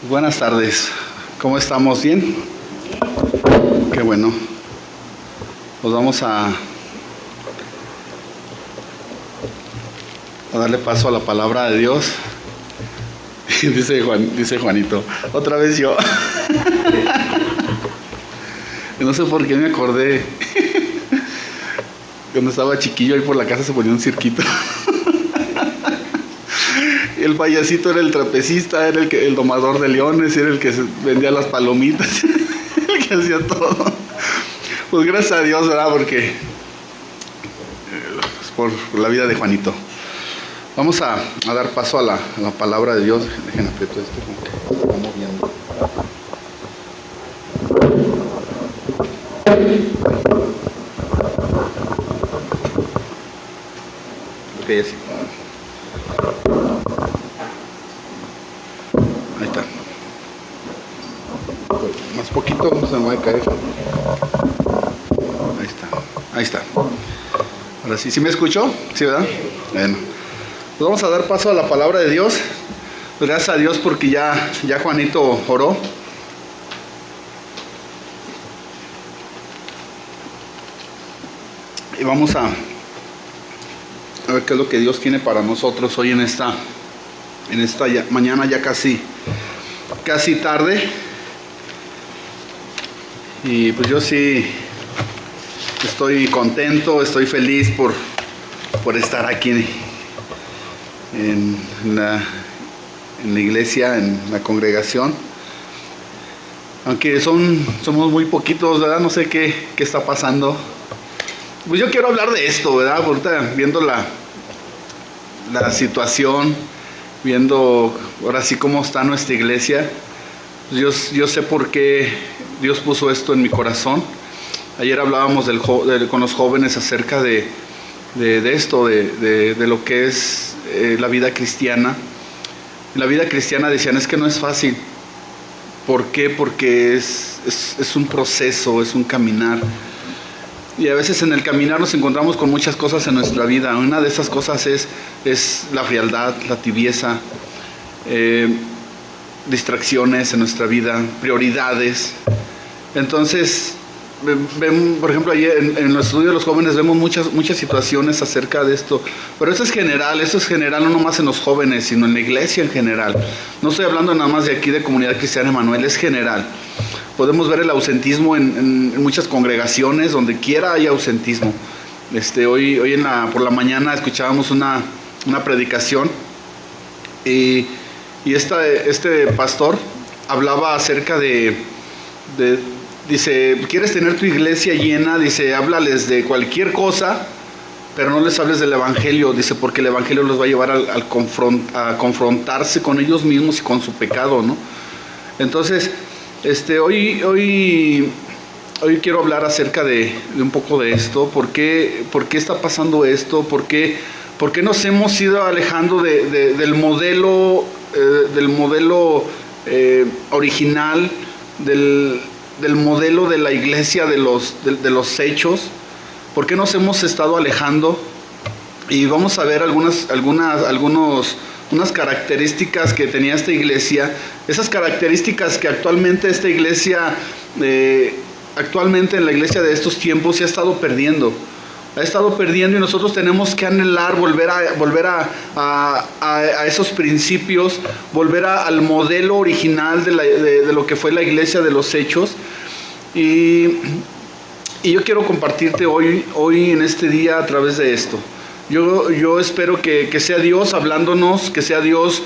Buenas tardes, ¿cómo estamos? ¿Bien? Qué bueno. Pues vamos a darle paso a la palabra de Dios. Dice Juanito, otra vez yo. No sé por qué me acordé. Cuando estaba chiquillo ahí por la casa se ponía un cirquito. El payasito era el trapecista, era el domador de leones, era el que vendía las palomitas, el que hacía todo. Pues gracias a Dios, ¿verdad? Porque por la vida de Juanito. Vamos a dar paso a la palabra de Dios. Dejen aprieto esto, como que se está moviendo. Ok, así. Ahí está. Más poquito, no se me va a caer. Ahí está. Ahora sí, ¿sí me escuchó? ¿Sí, verdad? Bueno. Pues vamos a dar paso a la palabra de Dios. Gracias a Dios porque ya Juanito oró. Y vamos a ver qué es lo que Dios tiene para nosotros hoy en esta mañana ya casi tarde. Y pues yo sí estoy contento, estoy feliz por estar aquí en la iglesia, en la congregación. Aunque somos muy poquitos, ¿verdad? No sé qué está pasando. Pues yo quiero hablar de esto, ¿verdad? Ahorita viendo la situación, viendo ahora sí cómo está nuestra iglesia, yo sé por qué Dios puso esto en mi corazón. Ayer hablábamos con los jóvenes acerca de esto, de lo que es la vida cristiana. La vida cristiana decían es que no es fácil. ¿Por qué? Porque es un proceso, es un caminar. Y a veces en el caminar nos encontramos con muchas cosas en nuestra vida. Una de esas cosas es la frialdad, la tibieza, distracciones en nuestra vida, prioridades. Entonces, por ejemplo, ayer en los estudios de los jóvenes vemos muchas situaciones acerca de esto. Pero esto es general no nomás en los jóvenes, sino en la iglesia en general. No estoy hablando nada más de aquí de Comunidad Cristiana Emanuel, es general. Podemos ver el ausentismo en muchas congregaciones, donde quiera hay ausentismo. Hoy por la mañana escuchábamos una predicación y este pastor hablaba acerca dice, ¿quieres tener tu iglesia llena? Dice, háblales de cualquier cosa, pero no les hables del evangelio, dice, porque el evangelio los va a llevar a confrontarse con ellos mismos y con su pecado, ¿no? Entonces, hoy quiero hablar acerca de un poco de esto. ¿Por qué está pasando esto? ¿Por qué nos hemos ido alejando del modelo original, del modelo de la iglesia, de los hechos? ¿Por qué nos hemos estado alejando? Y vamos a ver unas características que tenía esta iglesia, esas características que actualmente esta iglesia, actualmente en la iglesia de estos tiempos se ha estado perdiendo y nosotros tenemos que anhelar volver a esos principios, volver al modelo original de lo que fue la iglesia de los hechos. Y yo quiero compartirte hoy en este día a través de esto. Yo espero que sea Dios hablándonos, que sea Dios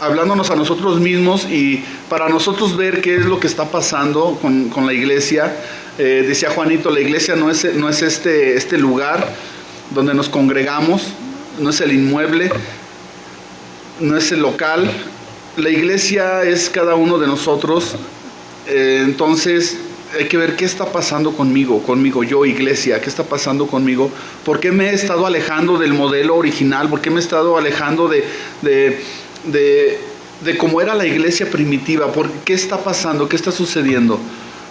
hablándonos a nosotros mismos y para nosotros ver qué es lo que está pasando con la iglesia. Decía Juanito, la iglesia no es este lugar donde nos congregamos, no es el inmueble, no es el local. La iglesia es cada uno de nosotros. Entonces hay que ver qué está pasando conmigo, yo iglesia, qué está pasando conmigo, por qué me he estado alejando del modelo original, por qué me he estado alejando de cómo era la iglesia primitiva, por qué está pasando, qué está sucediendo,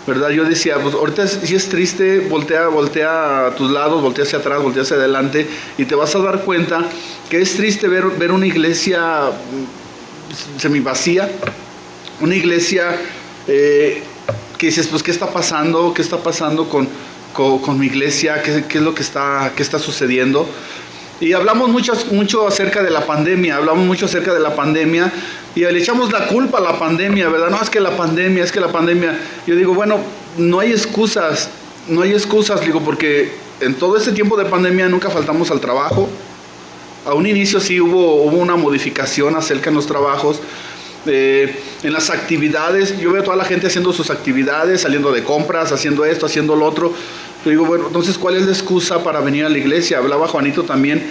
¿verdad? Yo decía, pues ahorita si es triste, voltea a tus lados, voltea hacia atrás, voltea hacia adelante y te vas a dar cuenta que es triste ver una iglesia semivacía, una iglesia que dices, pues, ¿qué está pasando? ¿Qué está pasando con mi iglesia? ¿Qué es lo que está sucediendo? Y hablamos mucho acerca de la pandemia, y le echamos la culpa a la pandemia, ¿verdad? No, es que la pandemia. Yo digo, bueno, no hay excusas, digo, porque en todo este tiempo de pandemia nunca faltamos al trabajo. A un inicio sí hubo una modificación acerca de los trabajos. En las actividades, yo veo a toda la gente haciendo sus actividades, saliendo de compras, haciendo esto, haciendo lo otro. Yo digo, bueno, entonces, ¿cuál es la excusa para venir a la iglesia? Hablaba Juanito también,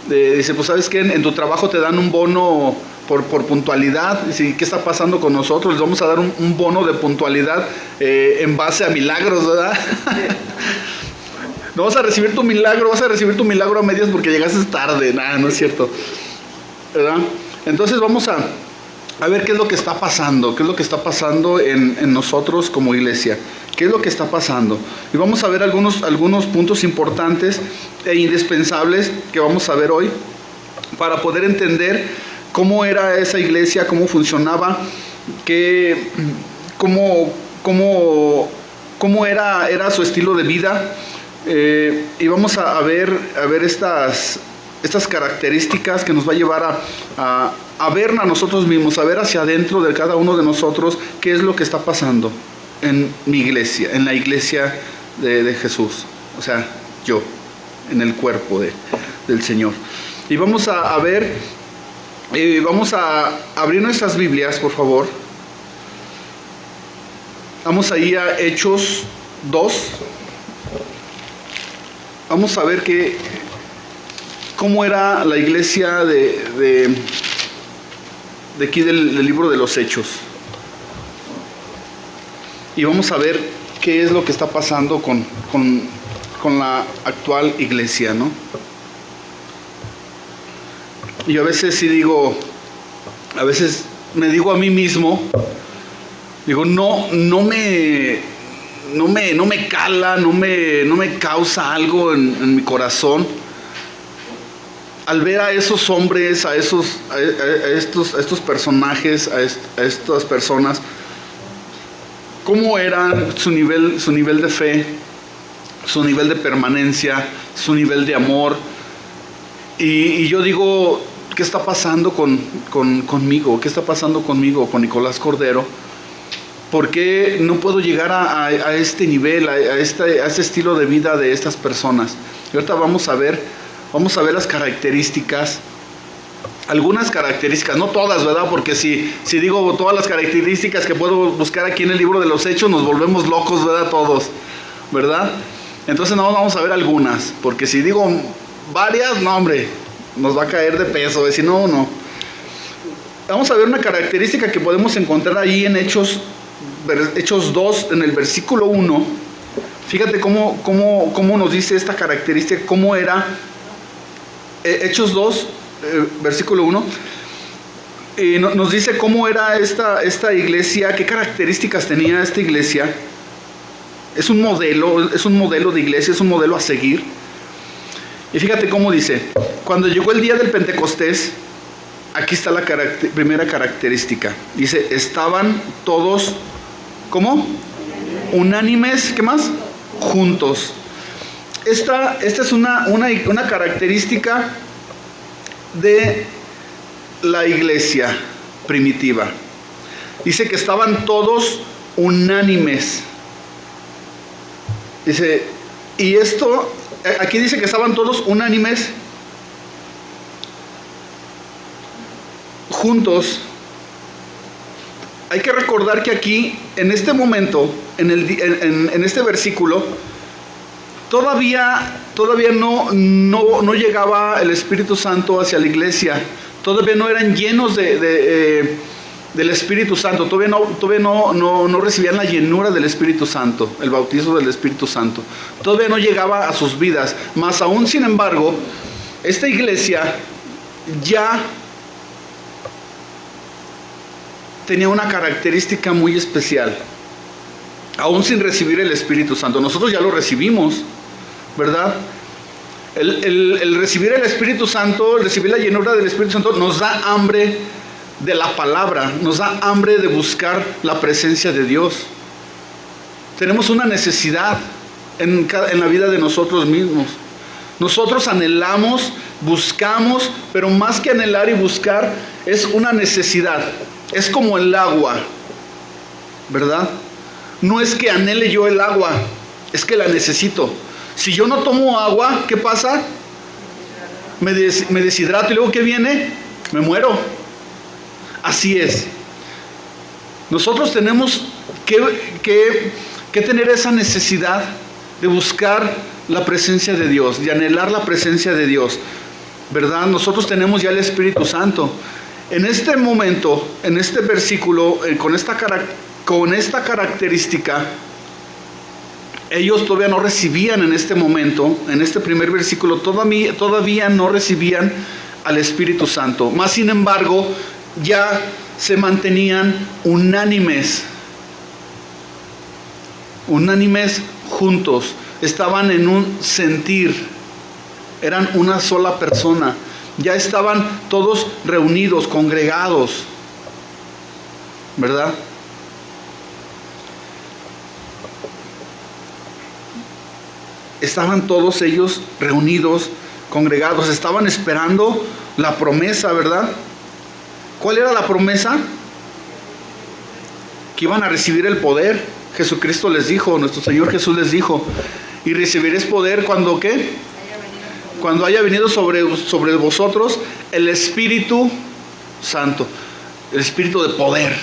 dice, pues, ¿sabes qué? En tu trabajo te dan un bono por puntualidad. Dice, ¿qué está pasando con nosotros? Les vamos a dar un bono de puntualidad en base a milagros, ¿verdad? No vas a recibir tu milagro, a medias porque llegaste tarde. Nada, no es cierto, ¿verdad? Entonces vamos a ver qué es lo que está pasando, en nosotros como iglesia, qué es lo que está pasando. Y vamos a ver algunos puntos importantes e indispensables que vamos a ver hoy para poder entender cómo era esa iglesia, cómo funcionaba, cómo era su estilo de vida. Y vamos a ver estas características que nos va a llevar a ver a nosotros mismos, a ver hacia adentro de cada uno de nosotros qué es lo que está pasando en mi iglesia, en la iglesia de Jesús, o sea, yo, en el cuerpo del Señor. Y vamos a ver, vamos a abrir nuestras Biblias, por favor. Vamos ahí a Hechos 2. Vamos a ver cómo era la iglesia de aquí del libro de los Hechos. Y vamos a ver qué es lo que está pasando con la actual iglesia, ¿no? Y a veces sí digo, a veces me digo a mí mismo, digo, no me cala, no me causa algo en mi corazón al ver a esos hombres, a estos personajes, a estas personas, cómo era su nivel de fe, su nivel de permanencia, su nivel de amor. Y yo digo, ¿qué está pasando conmigo? ¿Qué está pasando conmigo, con Nicolás Cordero? ¿Por qué no puedo llegar a este nivel, a este estilo de vida de estas personas? Y ahorita vamos a ver las características, algunas características, no todas, ¿verdad? Porque si digo todas las características que puedo buscar aquí en el libro de los Hechos, nos volvemos locos, ¿verdad? Todos, ¿verdad? Entonces no, vamos a ver algunas, porque si digo varias, no, hombre, nos va a caer de peso, si no. Vamos a ver una característica que podemos encontrar ahí en Hechos 2, en el versículo 1. Fíjate cómo nos dice esta característica, cómo era. Hechos 2, versículo 1, y nos dice cómo era esta iglesia, qué características tenía esta iglesia. Es un modelo de iglesia, es un modelo a seguir. Y fíjate cómo dice, cuando llegó el día del Pentecostés, aquí está la primera característica. Dice, estaban todos, ¿cómo? Unánimes, ¿qué más? Juntos. Esta es una característica de la iglesia primitiva. Dice que estaban todos unánimes. Dice, y esto, aquí dice que estaban todos unánimes, juntos. Hay que recordar que aquí, en este momento, en este versículo, todavía no llegaba el Espíritu Santo hacia la iglesia. Todavía no eran llenos del Espíritu Santo. Todavía no recibían la llenura del Espíritu Santo, el bautismo del Espíritu Santo. Todavía no llegaba a sus vidas. Más aún, sin embargo, esta iglesia ya tenía una característica muy especial, aún sin recibir el Espíritu Santo. Nosotros ya lo recibimos, ¿verdad? El recibir el Espíritu Santo, el recibir la llenura del Espíritu Santo nos da hambre de la palabra, nos da hambre de buscar la presencia de Dios. Tenemos una necesidad en la vida de nosotros mismos. Nosotros anhelamos, buscamos, pero más que anhelar y buscar, es una necesidad. Es como el agua, ¿verdad? No es que anhele yo el agua, es que la necesito. Si yo no tomo agua, ¿qué pasa? Me deshidrato y luego ¿qué viene? Me muero. Así es. Nosotros tenemos que tener esa necesidad de buscar la presencia de Dios, de anhelar la presencia de Dios, ¿verdad? Nosotros tenemos ya el Espíritu Santo. En este momento, en este versículo, con esta característica, ellos todavía no recibían en este momento, en este primer versículo, todavía no recibían al Espíritu Santo. Más sin embargo, ya se mantenían unánimes juntos, estaban en un sentir, eran una sola persona, ya estaban todos reunidos, congregados, ¿verdad? Estaban todos ellos reunidos, congregados, estaban esperando la promesa, ¿verdad? ¿Cuál era la promesa? Que iban a recibir el poder. Jesucristo les dijo, nuestro Señor Jesús les dijo, y recibiréis poder cuando ¿qué? Cuando haya venido sobre vosotros el Espíritu Santo, el Espíritu de poder.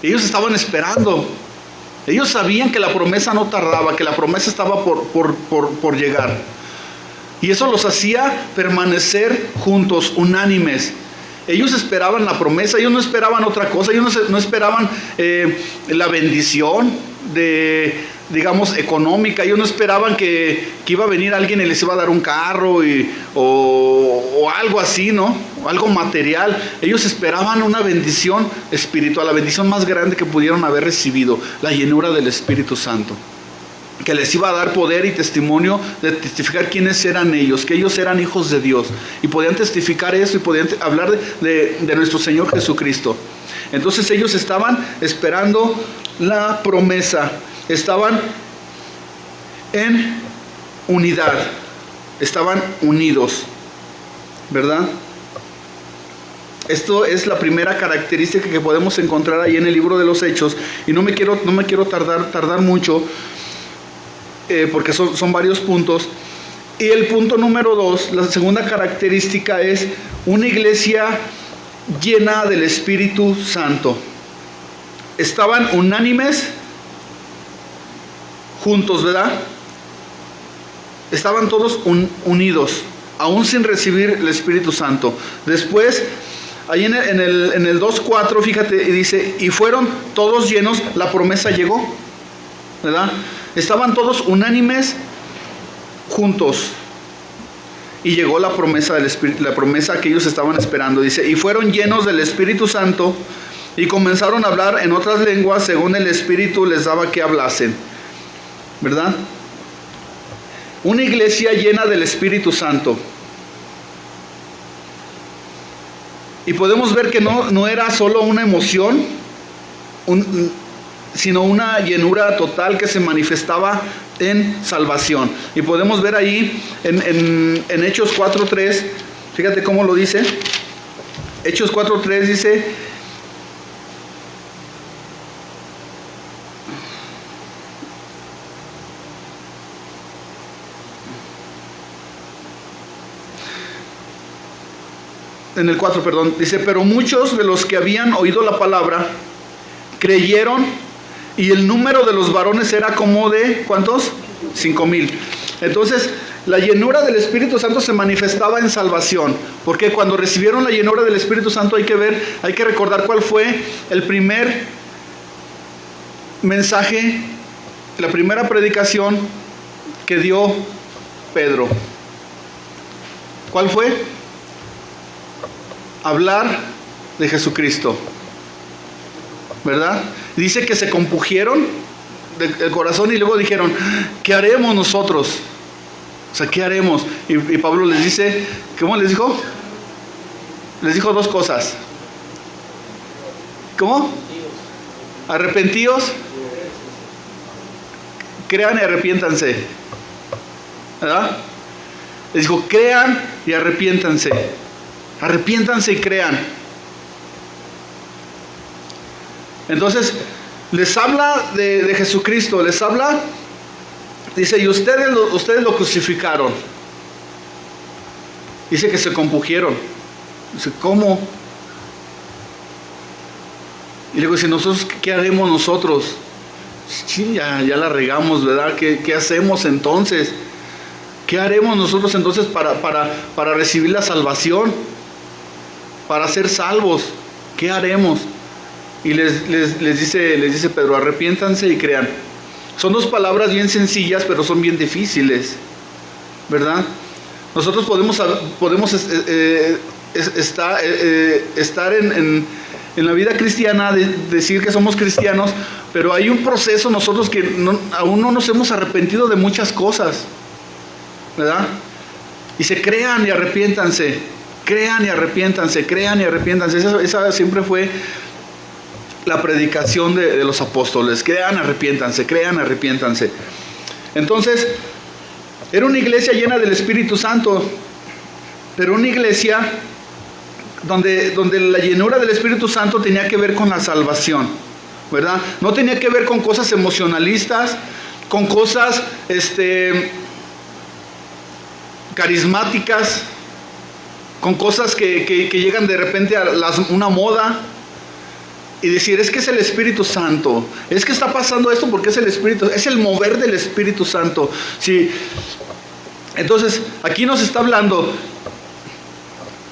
Ellos estaban esperando. Ellos sabían que la promesa no tardaba, que la promesa estaba por llegar. Y eso los hacía permanecer juntos, unánimes. Ellos esperaban la promesa, ellos no esperaban otra cosa, ellos no esperaban la bendición digamos, económica. Ellos no esperaban que iba a venir alguien y les iba a dar un carro o algo así, ¿no? Algo material. Ellos esperaban una bendición espiritual, la bendición más grande que pudieron haber recibido, la llenura del Espíritu Santo, que les iba a dar poder y testimonio de testificar quiénes eran ellos, que ellos eran hijos de Dios, y podían testificar eso y podían hablar de nuestro Señor Jesucristo. Entonces ellos estaban esperando la promesa, estaban en unidad, estaban unidos, ¿verdad? Esto es la primera característica que podemos encontrar ahí en el libro de los Hechos, y no me quiero tardar mucho, porque son varios puntos. Y el punto número 2, la segunda característica, es una iglesia llena del Espíritu Santo. Estaban unánimes juntos, ¿verdad? Estaban todos unidos, aún sin recibir el Espíritu Santo. Después, ahí en el 2:4, fíjate, y dice, y fueron todos llenos, la promesa llegó, ¿verdad? Estaban todos unánimes juntos, y llegó la promesa del Espíritu, la promesa que ellos estaban esperando. Dice, y fueron llenos del Espíritu Santo, y comenzaron a hablar en otras lenguas según el Espíritu les daba que hablasen, ¿verdad? Una iglesia llena del Espíritu Santo. Y podemos ver que no era solo una emoción, sino una llenura total que se manifestaba en salvación. Y podemos ver ahí en Hechos 4:3, fíjate cómo lo dice. Hechos 4:3 dice, en el 4, perdón, dice, pero muchos de los que habían oído la palabra creyeron, y el número de los varones era como de, ¿cuántos? 5,000. Entonces, la llenura del Espíritu Santo se manifestaba en salvación, porque cuando recibieron la llenura del Espíritu Santo hay que recordar cuál fue el primer mensaje, la primera predicación que dio Pedro. ¿Cuál fue? Hablar de Jesucristo, ¿verdad? Dice que se compungieron del corazón y luego dijeron, ¿qué haremos nosotros? O sea, ¿qué haremos? Y Pablo les dice, ¿cómo les dijo? Les dijo dos cosas. ¿Cómo? Arrepentíos, crean y arrepiéntanse. ¿Verdad? Les dijo, crean y arrepiéntanse. Arrepiéntanse y crean. Entonces, les habla de Jesucristo, les habla, dice, y ustedes lo crucificaron. Dice que se compugieron. Dice, ¿cómo? Y luego dice, ¿nosotros qué haremos nosotros? Sí, ya la regamos, ¿verdad? ¿Qué hacemos entonces? ¿Qué haremos nosotros entonces para recibir la salvación? Para ser salvos. ¿Qué haremos? Y les dice Pedro, arrepiéntanse y crean. Son dos palabras bien sencillas, pero son bien difíciles, ¿verdad? Nosotros podemos estar en la vida cristiana, decir que somos cristianos, pero hay un proceso nosotros que aún no nos hemos arrepentido de muchas cosas, ¿verdad? Y se crean y arrepiéntanse, crean y arrepiéntanse, crean y arrepiéntanse. Esa siempre fue la predicación de los apóstoles. Crean, arrepiéntanse, crean, arrepiéntanse. Entonces, era una iglesia llena del Espíritu Santo, pero una iglesia donde la llenura del Espíritu Santo tenía que ver con la salvación, ¿verdad? No tenía que ver con cosas emocionalistas, con cosas carismáticas, con cosas que llegan de repente a una moda y decir, es que es el Espíritu Santo, es que está pasando esto porque es el Espíritu, es el mover del Espíritu Santo. Sí. Entonces, aquí nos está hablando,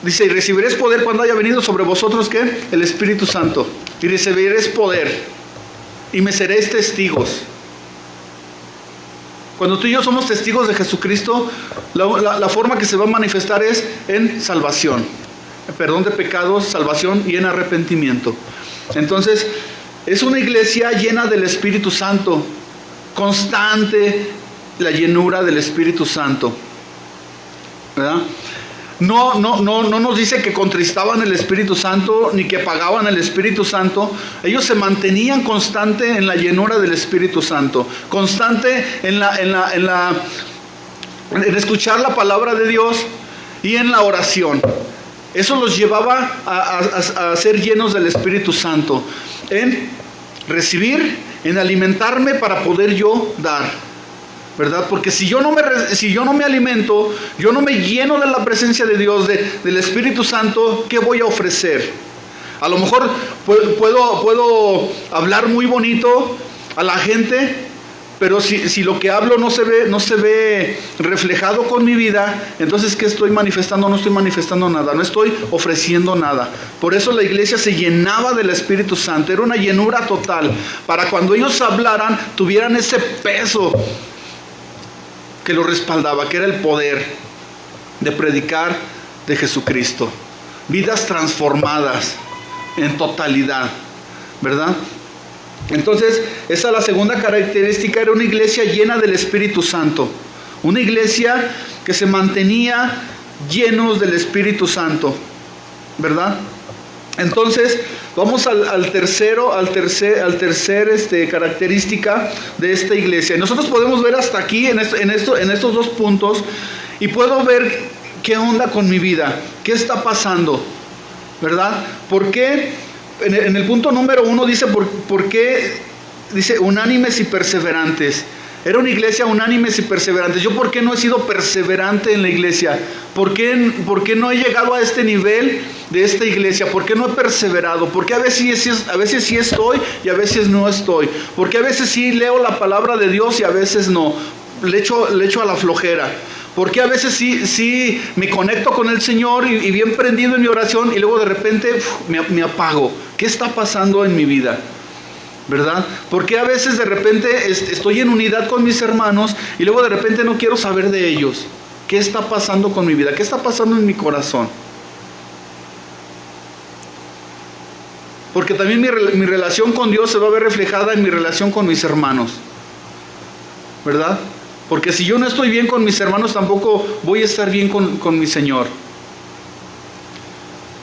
dice, y recibiréis poder cuando haya venido sobre vosotros, ¿qué? El Espíritu Santo. Y recibiréis poder, y me seréis testigos. Cuando tú y yo somos testigos de Jesucristo, la forma que se va a manifestar es en salvación, en perdón de pecados, salvación y en arrepentimiento. Entonces, es una iglesia llena del Espíritu Santo, constante la llenura del Espíritu Santo, ¿verdad? No nos dice que contristaban el Espíritu Santo ni que pagaban el Espíritu Santo. Ellos se mantenían constante en la llenura del Espíritu Santo, constante en escuchar la palabra de Dios y en la oración. Eso los llevaba a ser llenos del Espíritu Santo, en recibir, en alimentarme para poder yo dar, ¿verdad? Porque si yo no me alimento, yo no me lleno de la presencia de Dios, del Espíritu Santo, ¿qué voy a ofrecer? A lo mejor puedo hablar muy bonito a la gente, pero si lo que hablo no se ve reflejado con mi vida, entonces ¿qué estoy manifestando? No estoy manifestando nada, no estoy ofreciendo nada. Por eso la iglesia se llenaba del Espíritu Santo, era una llenura total, para cuando ellos hablaran, tuvieran ese peso que lo respaldaba, que era el poder de predicar de Jesucristo. Vidas transformadas en totalidad, ¿verdad? Entonces, esa es la segunda característica, era una iglesia llena del Espíritu Santo. Una iglesia que se mantenía llenos del Espíritu Santo, ¿verdad? Entonces, vamos al tercer característica de esta iglesia. Nosotros podemos ver hasta aquí, en estos dos puntos, y puedo ver qué onda con mi vida, qué está pasando, ¿verdad? ¿Por qué? En el punto número 1 dice, ¿por qué? Dice, unánimes y perseverantes. Era una iglesia unánimes y perseverantes. ¿Yo por qué no he sido perseverante en la iglesia? ¿Por qué no he llegado a este nivel de esta iglesia? ¿Por qué no he perseverado? ¿Por qué a veces sí estoy y a veces no estoy? ¿Por qué a veces sí leo la palabra de Dios y a veces no? Le echo a la flojera. ¿Por qué a veces sí me conecto con el Señor y bien prendido en mi oración y luego de repente me apago? ¿Qué está pasando en mi vida? ¿Verdad? Porque a veces de repente estoy en unidad con mis hermanos y luego de repente no quiero saber de ellos. ¿Qué está pasando con mi vida? ¿Qué está pasando en mi corazón? Porque también mi relación con Dios se va a ver reflejada en mi relación con mis hermanos, ¿verdad? Porque si yo no estoy bien con mis hermanos, tampoco voy a estar bien con mi Señor.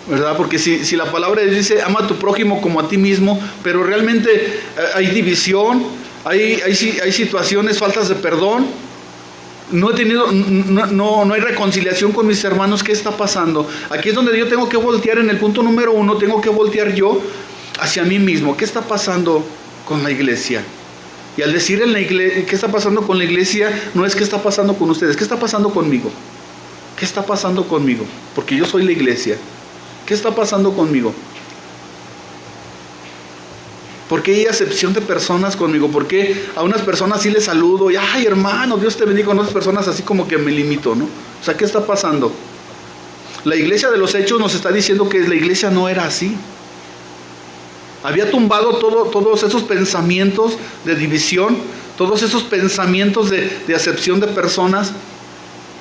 ¿Verdad? Porque si la palabra dice, ama a tu prójimo como a ti mismo, pero realmente hay división, hay situaciones, faltas de perdón, no hay reconciliación con mis hermanos, ¿qué está pasando? Aquí es donde yo tengo que voltear en el punto número 1, tengo que voltear yo hacia mí mismo. ¿Qué está pasando con la iglesia? Y al decir en la iglesia, ¿qué está pasando con la iglesia? No es qué está pasando con ustedes, ¿qué está pasando conmigo? ¿Qué está pasando conmigo? Porque yo soy la iglesia. ¿Qué está pasando conmigo? ¿Por qué hay acepción de personas conmigo? ¿Por qué a unas personas sí les saludo y ay hermano, Dios te bendiga? Con otras personas así como que me limito, ¿no? O sea, ¿qué está pasando? La iglesia de los Hechos nos está diciendo que la iglesia no era así. Había tumbado todos esos pensamientos de división, todos esos pensamientos de acepción de personas.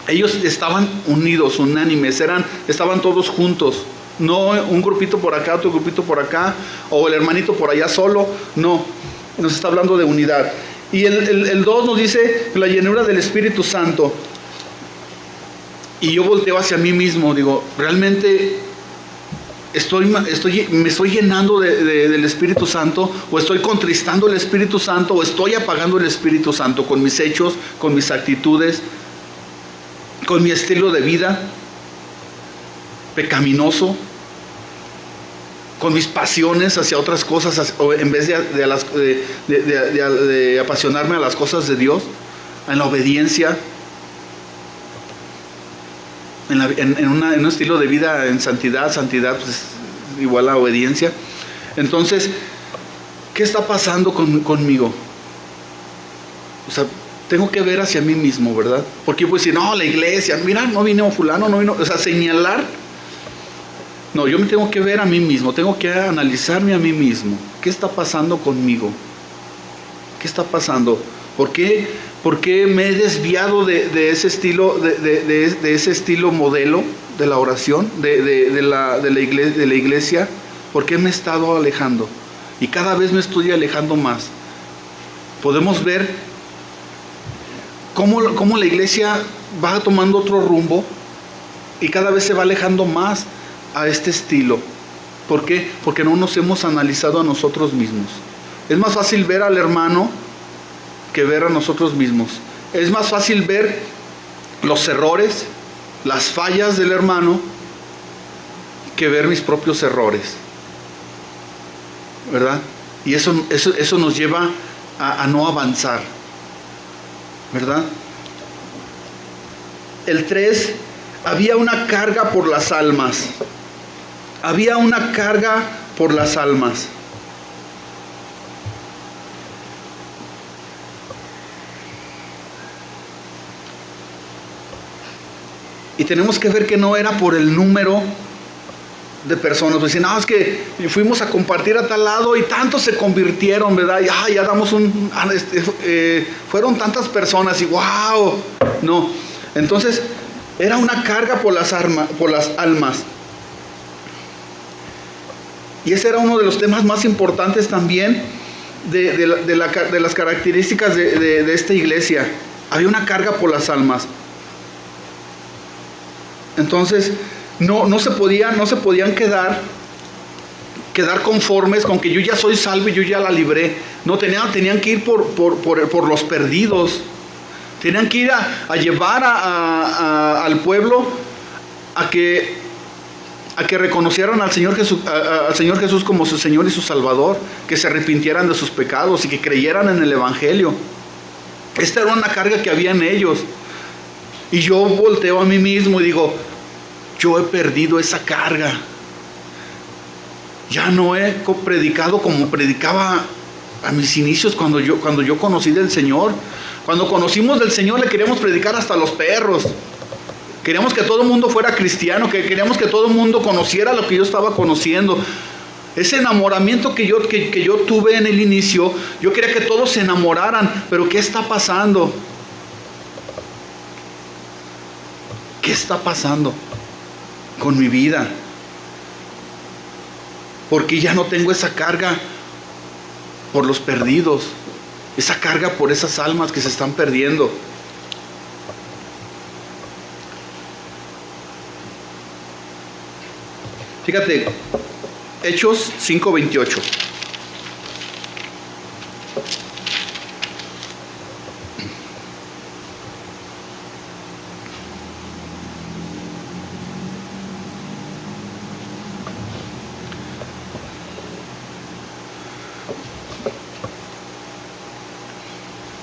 Ellos estaban unidos, unánimes, estaban todos juntos. No un grupito por acá, otro grupito por acá, o el hermanito por allá solo. No, nos está hablando de unidad. Y el 2 nos dice la llenura del Espíritu Santo. Y yo volteo hacia mí mismo, digo, realmente me estoy llenando del Espíritu Santo, o estoy contristando el Espíritu Santo, o estoy apagando el Espíritu Santo con mis hechos, con mis actitudes, con mi estilo de vida pecaminoso, con mis pasiones hacia otras cosas, en vez de apasionarme a las cosas de Dios, en la obediencia, en un estilo de vida en santidad pues es igual a obediencia. Entonces, ¿qué está pasando conmigo? O sea, tengo que ver hacia mí mismo, ¿verdad? Porque yo puedo decir, no, la iglesia, mira, no vino fulano, no vino, o sea, señalar. No, yo me tengo que ver a mí mismo, tengo que analizarme a mí mismo. ¿Qué está pasando conmigo? ¿Qué está pasando? ¿Por qué me he desviado de ese estilo, de ese estilo modelo de la oración, de la iglesia? ¿Por qué me he estado alejando? Y cada vez me estoy alejando más. Podemos ver cómo la iglesia va tomando otro rumbo y cada vez se va alejando más a este estilo. ¿Por qué? Porque no nos hemos analizado a nosotros mismos. Es más fácil ver al hermano que ver a nosotros mismos. Es más fácil ver los errores, las fallas del hermano, que ver mis propios errores, ¿verdad? Y eso nos lleva a no avanzar, ¿verdad? El 3, había una carga por las almas. Había una carga por las almas. Y tenemos que ver que no era por el número de personas. Pues dicen, no, es que fuimos a compartir a tal lado y tantos se convirtieron, ¿verdad? Y ya damos fueron tantas personas y wow. No. Entonces, era una carga por las almas. Y ese era uno de los temas más importantes también de las características de esta iglesia. Había una carga por las almas. Entonces, no se podían quedar conformes con que yo ya soy salvo y yo ya la libré. No, tenían que ir por los perdidos. Tenían que ir a llevar al pueblo a que reconocieran al Señor Jesús como su Señor y su Salvador, que se arrepintieran de sus pecados y que creyeran en el Evangelio. Esta era una carga que había en ellos. Y yo volteo a mí mismo y digo, yo he perdido esa carga. Ya no he predicado como predicaba a mis inicios cuando yo conocí del Señor. Cuando conocimos del Señor le queríamos predicar hasta a los perros. Queríamos que todo el mundo fuera cristiano, que queríamos que todo el mundo conociera lo que yo estaba conociendo. Ese enamoramiento que yo tuve en el inicio, yo quería que todos se enamoraran, pero ¿qué está pasando? ¿Qué está pasando con mi vida? Porque ya no tengo esa carga por los perdidos, esa carga por esas almas que se están perdiendo. Fíjate, Hechos 5:28.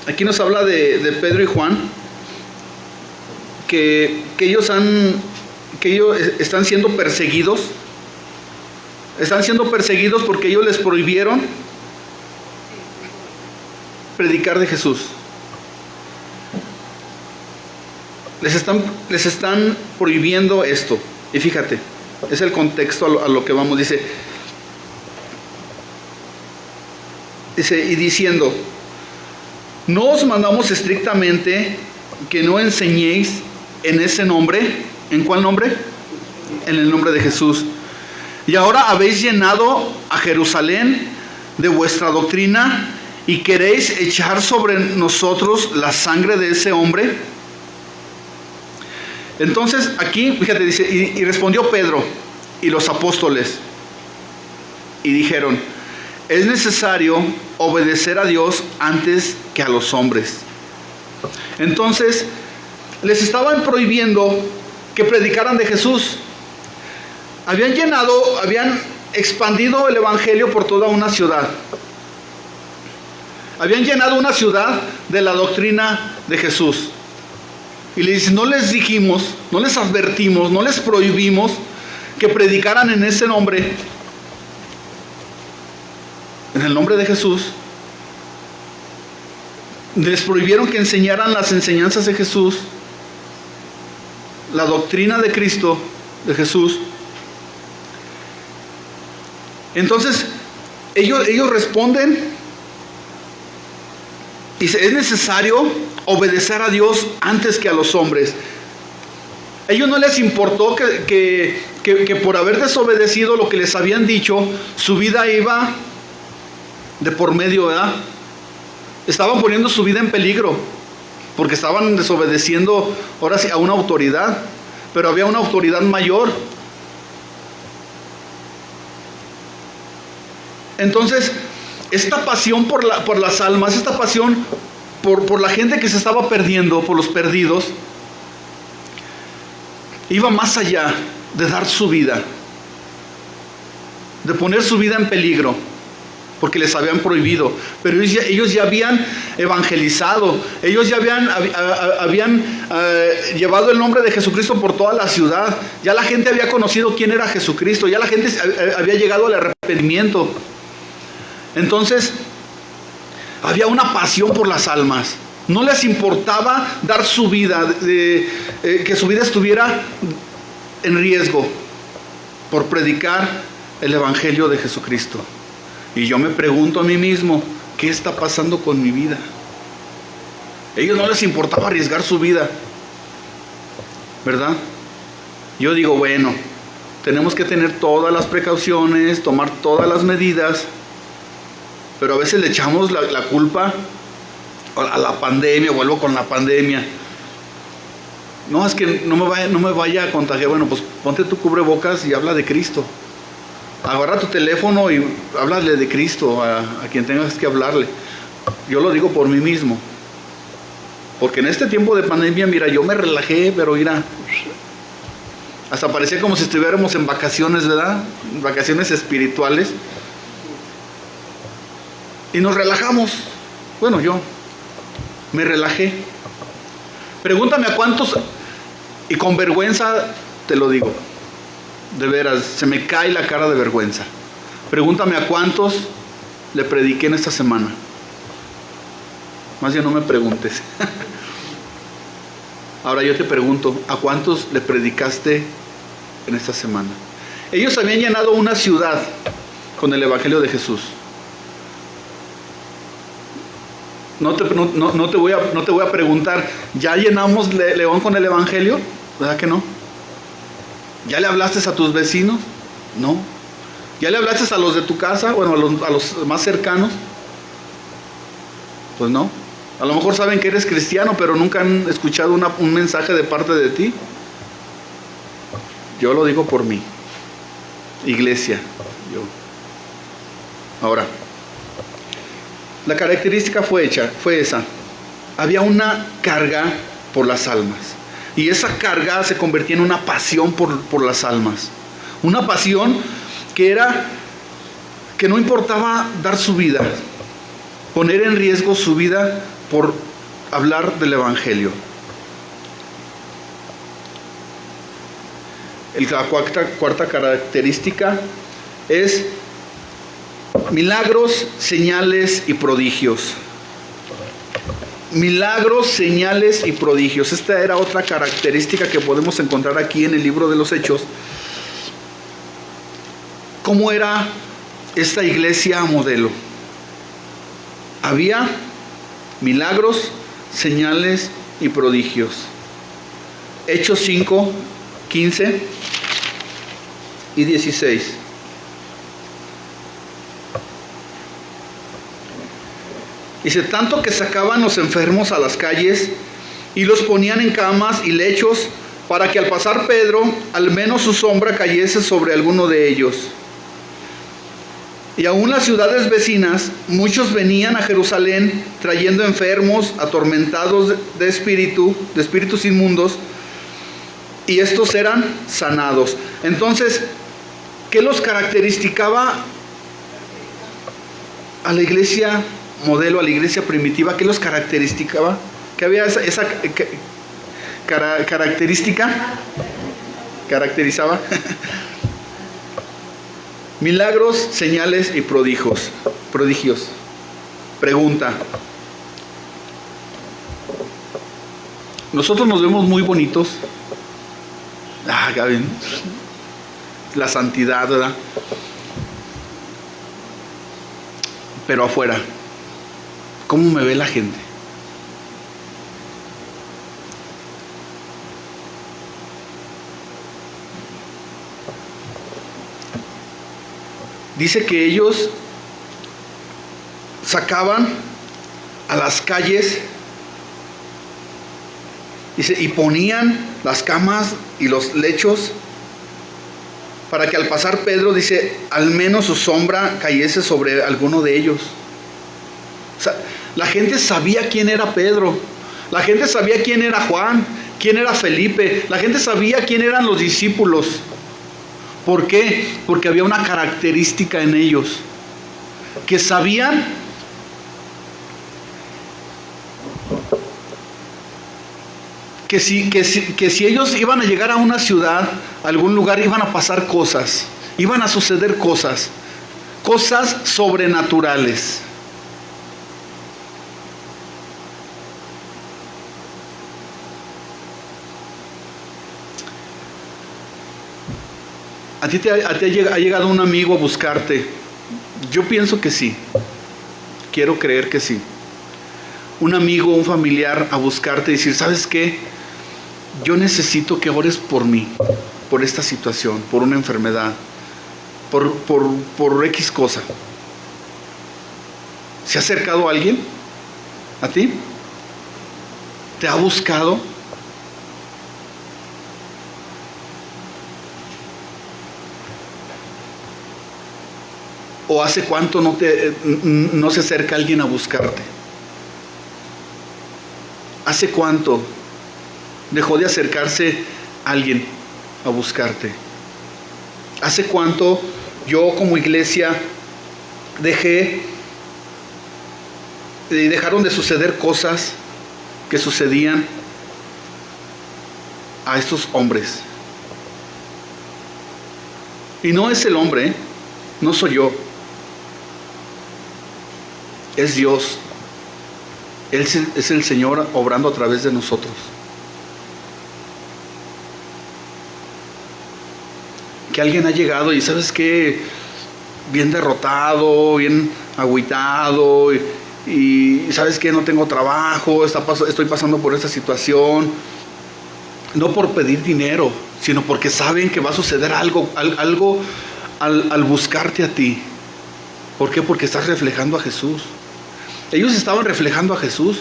Aquí nos habla de Pedro y Juan, que ellos están siendo perseguidos. Están siendo perseguidos porque ellos les prohibieron predicar de Jesús. Les están prohibiendo esto. Y fíjate, es el contexto a lo que vamos. Dice, y diciendo: no os mandamos estrictamente que no enseñéis en ese nombre. ¿En cuál nombre? En el nombre de Jesús. Y ahora habéis llenado a Jerusalén de vuestra doctrina y queréis echar sobre nosotros la sangre de ese hombre. Entonces aquí, fíjate, dice, y respondió Pedro y los apóstoles y dijeron: es necesario obedecer a Dios antes que a los hombres. Entonces les estaban prohibiendo que predicaran de Jesús. Habían expandido el evangelio por toda una ciudad. Habían llenado una ciudad de la doctrina de Jesús. Y le dicen: no les dijimos, no les advertimos, no les prohibimos que predicaran en ese nombre, en el nombre de Jesús. Les prohibieron que enseñaran las enseñanzas de Jesús, la doctrina de Cristo, de Jesús. Entonces ellos responden, dice: es necesario obedecer a Dios antes que a los hombres. A ellos no les importó que por haber desobedecido lo que les habían dicho, su vida iba de por medio, ¿verdad? Estaban poniendo su vida en peligro, porque estaban desobedeciendo ahora sí a una autoridad, pero había una autoridad mayor. Entonces, esta pasión por las almas, esta pasión por la gente que se estaba perdiendo, por los perdidos, iba más allá de dar su vida, de poner su vida en peligro, porque les habían prohibido. Pero ellos ya habían evangelizado, ellos ya habían llevado el nombre de Jesucristo por toda la ciudad. Ya la gente había conocido quién era Jesucristo, ya la gente había llegado al arrepentimiento. Entonces, había una pasión por las almas. No les importaba dar su vida, que su vida estuviera en riesgo por predicar el Evangelio de Jesucristo. Y yo me pregunto a mí mismo: ¿qué está pasando con mi vida? A ellos no les importaba arriesgar su vida, ¿verdad? Yo digo, bueno, tenemos que tener todas las precauciones, tomar todas las medidas, pero a veces le echamos la culpa a la pandemia. Vuelvo con la pandemia. No, es que no me vaya a contagiar. Bueno, pues ponte tu cubrebocas y habla de Cristo. Agarra tu teléfono y háblale de Cristo a quien tengas que hablarle. Yo lo digo por mí mismo, porque en este tiempo de pandemia, mira, yo me relajé, pero mira, hasta parecía como si estuviéramos en vacaciones, ¿verdad? Vacaciones espirituales. Y nos relajamos. Bueno, yo me relajé. Pregúntame a cuántos, y con vergüenza te lo digo, de veras, se me cae la cara de vergüenza. Pregúntame a cuántos le prediqué en esta semana. Más bien no me preguntes. Ahora yo te pregunto: ¿a cuántos le predicaste en esta semana? Ellos habían llenado una ciudad con el Evangelio de Jesús. No te voy a preguntar: ¿ya llenamos León con el Evangelio? ¿Verdad que no? ¿Ya le hablaste a tus vecinos? No. ¿Ya le hablaste a los de tu casa? Bueno, a los más cercanos. Pues no. A lo mejor saben que eres cristiano, pero nunca han escuchado un mensaje de parte de ti. Yo lo digo por mí. iglesia. Ahora, la característica fue esa. Había una carga por las almas. Y esa carga se convertía en una pasión por las almas. Una pasión que no importaba dar su vida, poner en riesgo su vida por hablar del Evangelio. La cuarta característica es milagros, señales y prodigios. Milagros, señales y prodigios. Esta era otra característica que podemos encontrar aquí en el libro de los Hechos. ¿Cómo era esta iglesia modelo? Había milagros, señales y prodigios. Hechos 5, 15 y 16. Dice, tanto que sacaban los enfermos a las calles y los ponían en camas y lechos para que al pasar Pedro, al menos su sombra cayese sobre alguno de ellos. Y aún las ciudades vecinas, muchos venían a Jerusalén trayendo enfermos, atormentados de espíritus inmundos, y estos eran sanados. Entonces, ¿qué los caracterizaba a la iglesia modelo, a la iglesia primitiva? ¿Qué los caracterizaba? ¿Qué había esa característica? ¿Caracterizaba? Milagros, señales y prodigios. Pregunta. Nosotros nos vemos muy bonitos. Ya ven. La santidad, ¿verdad? Pero afuera, ¿cómo me ve la gente? Dice que ellos sacaban a las calles, dice, y ponían las camas y los lechos para que al pasar Pedro, dice, al menos su sombra cayese sobre alguno de ellos. O sea, la gente sabía quién era Pedro, la gente sabía quién era Juan, quién era Felipe, la gente sabía quién eran los discípulos. ¿Por qué? Porque había una característica en ellos, que sabían que si ellos iban a llegar a una ciudad, a algún lugar, iban a pasar cosas, iban a suceder cosas sobrenaturales. ¿A ti ha llegado un amigo a buscarte? Yo pienso que sí. Quiero creer que sí. Un amigo, un familiar a buscarte y decir, ¿sabes qué? Yo necesito que ores por mí, por esta situación, por una enfermedad, por X cosa. ¿Se ha acercado alguien a ti? ¿Te ha buscado? ¿O hace cuánto no se acerca alguien a buscarte? ¿Hace cuánto dejó de acercarse alguien a buscarte? ¿Hace cuánto yo como iglesia dejaron de suceder cosas que sucedían a estos hombres? Y no es el hombre, no soy yo. Es Dios. Él es el Señor obrando a través de nosotros. Que alguien ha llegado y ¿sabes qué? Bien derrotado, bien agüitado y ¿sabes qué? No tengo trabajo, estoy pasando por esta situación. No por pedir dinero, sino porque saben que va a suceder algo al buscarte a ti. ¿Por qué? Porque estás reflejando a Jesús. Ellos estaban reflejando a Jesús.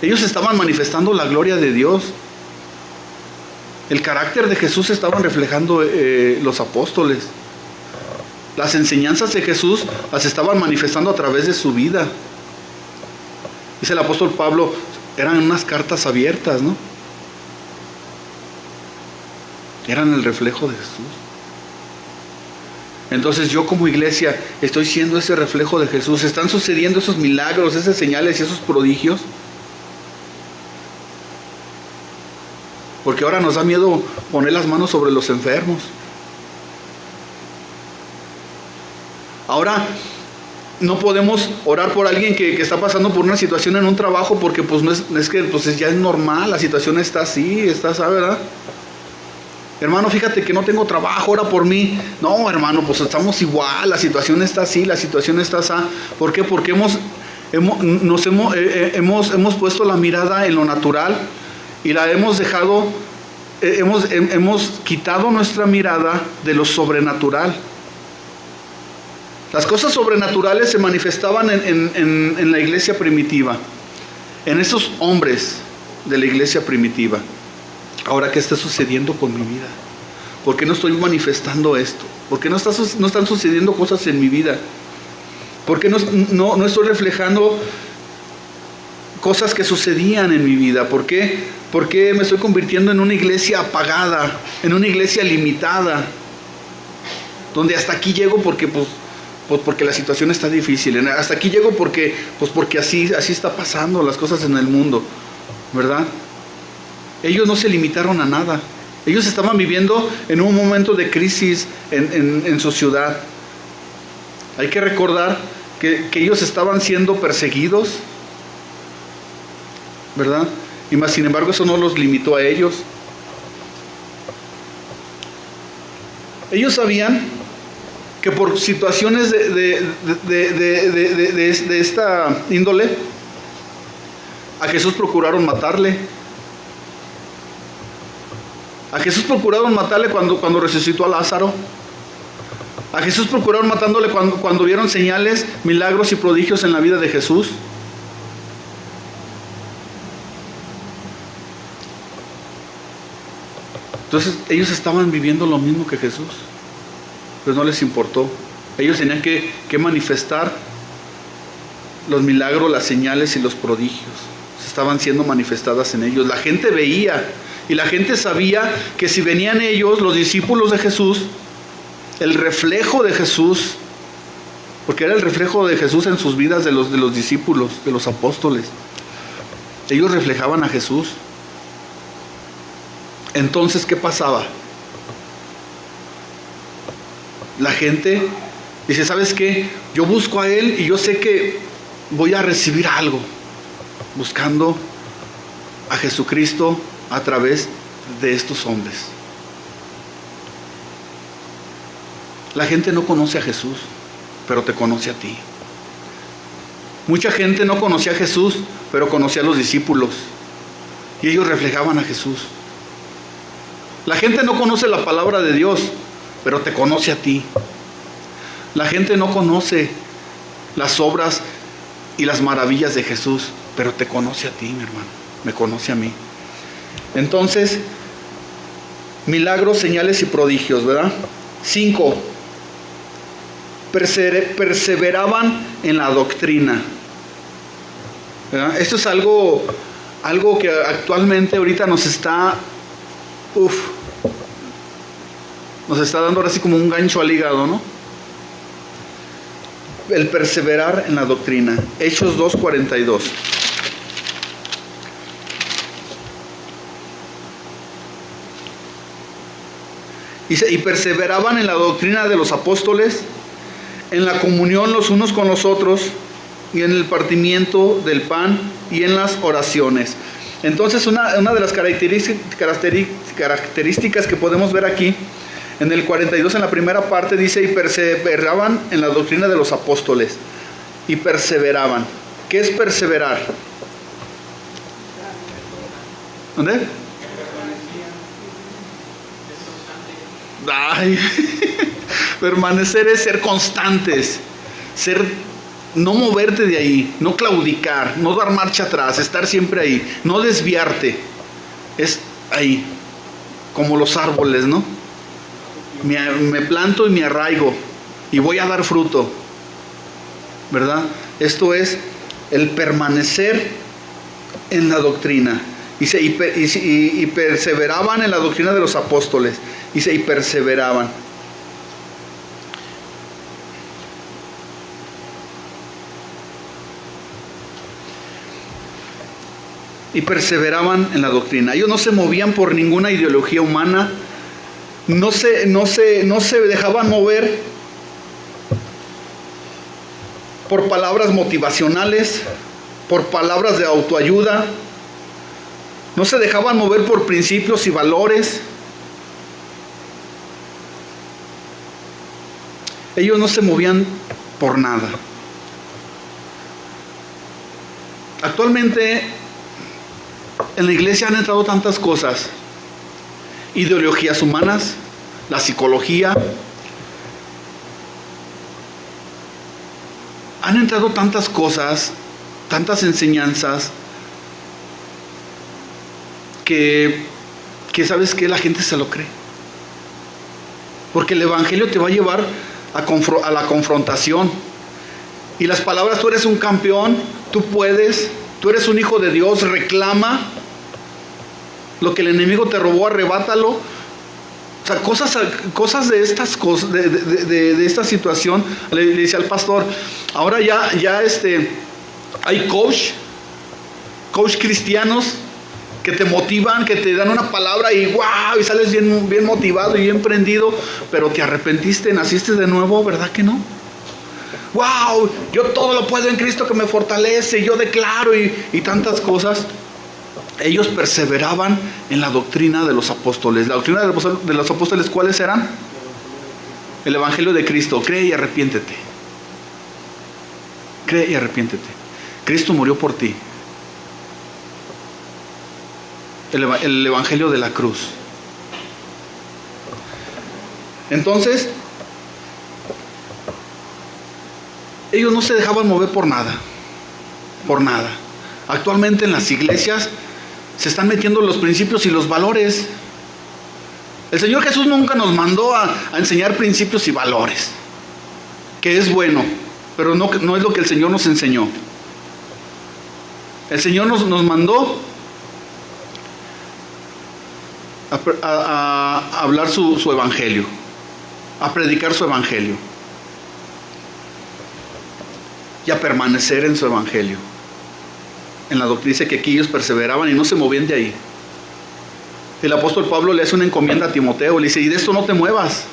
Ellos estaban manifestando la gloria de Dios. El carácter de Jesús estaban reflejando los apóstoles. Las enseñanzas de Jesús las estaban manifestando a través de su vida. Dice el apóstol Pablo, eran unas cartas abiertas, ¿no? Eran el reflejo de Jesús. Entonces yo como iglesia estoy siendo ese reflejo de Jesús. Están sucediendo esos milagros, esas señales y esos prodigios. Porque ahora nos da miedo poner las manos sobre los enfermos. Ahora no podemos orar por alguien que está pasando por una situación en un trabajo porque pues no es que pues ya es normal, la situación está así, ¿verdad? Hermano, fíjate que no tengo trabajo, ora por mí. No, hermano, pues estamos igual, la situación está así, la situación está así. ¿Por qué? Porque hemos puesto la mirada en lo natural y la hemos dejado, hemos quitado nuestra mirada de lo sobrenatural. Las cosas sobrenaturales se manifestaban en la iglesia primitiva, en esos hombres de la iglesia primitiva. Ahora, ¿qué está sucediendo con mi vida? ¿Por qué no estoy manifestando esto? ¿Por qué no están sucediendo cosas en mi vida? ¿Por qué no estoy reflejando cosas que sucedían en mi vida? ¿Por qué me estoy convirtiendo en una iglesia apagada, en una iglesia limitada? Donde hasta aquí llego porque porque la situación está difícil. Hasta aquí llego porque así está pasando las cosas en el mundo, ¿verdad? Ellos no se limitaron a nada. Ellos estaban viviendo en un momento de crisis en su ciudad. Hay que recordar que ellos estaban siendo perseguidos, ¿verdad? Y más sin embargo eso no los limitó a ellos. Ellos sabían que por situaciones de esta índole, a Jesús procuraron matarle. A Jesús procuraron matarle cuando resucitó a Lázaro. A Jesús procuraron matándole cuando vieron señales, milagros y prodigios en la vida de Jesús. Entonces ellos estaban viviendo lo mismo que Jesús, pero no les importó. Ellos tenían que manifestar los milagros, las señales y los prodigios. Estaban siendo manifestadas en ellos. La gente veía y la gente sabía que si venían ellos, los discípulos de Jesús, el reflejo de Jesús, porque era el reflejo de Jesús en sus vidas de los discípulos, de los apóstoles. Ellos reflejaban a Jesús. Entonces, ¿qué pasaba? La gente dice, ¿sabes qué? Yo busco a Él y yo sé que voy a recibir algo, buscando a Jesucristo a través de estos hombres. La gente no conoce a Jesús, pero te conoce a ti. Mucha gente no conocía a Jesús, pero conocía a los discípulos. Y ellos reflejaban a Jesús. La gente no conoce la palabra de Dios, pero te conoce a ti. La gente no conoce las obras y las maravillas de Jesús, pero te conoce a ti, mi hermano. Me conoce a mí. Entonces, milagros, señales y prodigios, ¿verdad? 5. Perseveraban en la doctrina, ¿verdad? Esto es algo que actualmente ahorita nos está dando ahora así como un gancho al hígado, ¿no? El perseverar en la doctrina. Hechos 2:42. Dice, y perseveraban en la doctrina de los apóstoles, en la comunión los unos con los otros, y en el partimiento del pan, y en las oraciones. Entonces, una de las características que podemos ver aquí, en el 42, en la primera parte, dice, y perseveraban en la doctrina de los apóstoles, y perseveraban. ¿Qué es perseverar? ¿Dónde? Ay, permanecer es ser constantes, no moverte de ahí, no claudicar, no dar marcha atrás, estar siempre ahí, no desviarte. Es ahí, como los árboles, ¿no? Me planto y me arraigo. y voy a dar fruto, ¿verdad? Esto es el permanecer en la doctrina. Y perseveraban en la doctrina de los apóstoles. Y perseveraban. Y perseveraban en la doctrina. Ellos no se movían por ninguna ideología humana. No se dejaban mover por palabras motivacionales, por palabras de autoayuda. No se dejaban mover por principios y valores. Ellos no se movían por nada. Actualmente en la iglesia han entrado tantas cosas. Ideologías humanas, la psicología. Han entrado tantas cosas, tantas enseñanzas, que ¿sabes qué? La gente se lo cree. Porque el evangelio te va a llevar a la confrontación. Y las palabras: tú eres un campeón, tú puedes, tú eres un hijo de Dios, reclama. Lo que el enemigo te robó, arrebátalo. O sea, cosas de estas cosas, de esta situación. Le dice al pastor: ahora ya hay coach cristianos que te motivan, que te dan una palabra y wow, y sales bien motivado y bien prendido, pero te arrepentiste, naciste de nuevo, ¿verdad que no? Wow, yo todo lo puedo en Cristo que me fortalece, yo declaro y tantas cosas. Ellos perseveraban en la doctrina de los apóstoles. La doctrina de los apóstoles, ¿cuáles eran? El evangelio de Cristo. Cree y arrepiéntete. Cree y arrepiéntete. Cristo murió por ti. El evangelio de la cruz. Entonces, ellos no se dejaban mover por nada. Por nada. Actualmente en las iglesias se están metiendo los principios y los valores. El Señor Jesús nunca nos mandó a enseñar principios y valores, que es bueno, pero no es lo que el Señor nos enseñó. El Señor nos mandó a hablar su evangelio, a predicar su evangelio y a permanecer en su evangelio. En la doctrina dice que aquí ellos perseveraban y no se movían de ahí. El apóstol Pablo le hace una encomienda a Timoteo, le dice: y de esto no te muevas.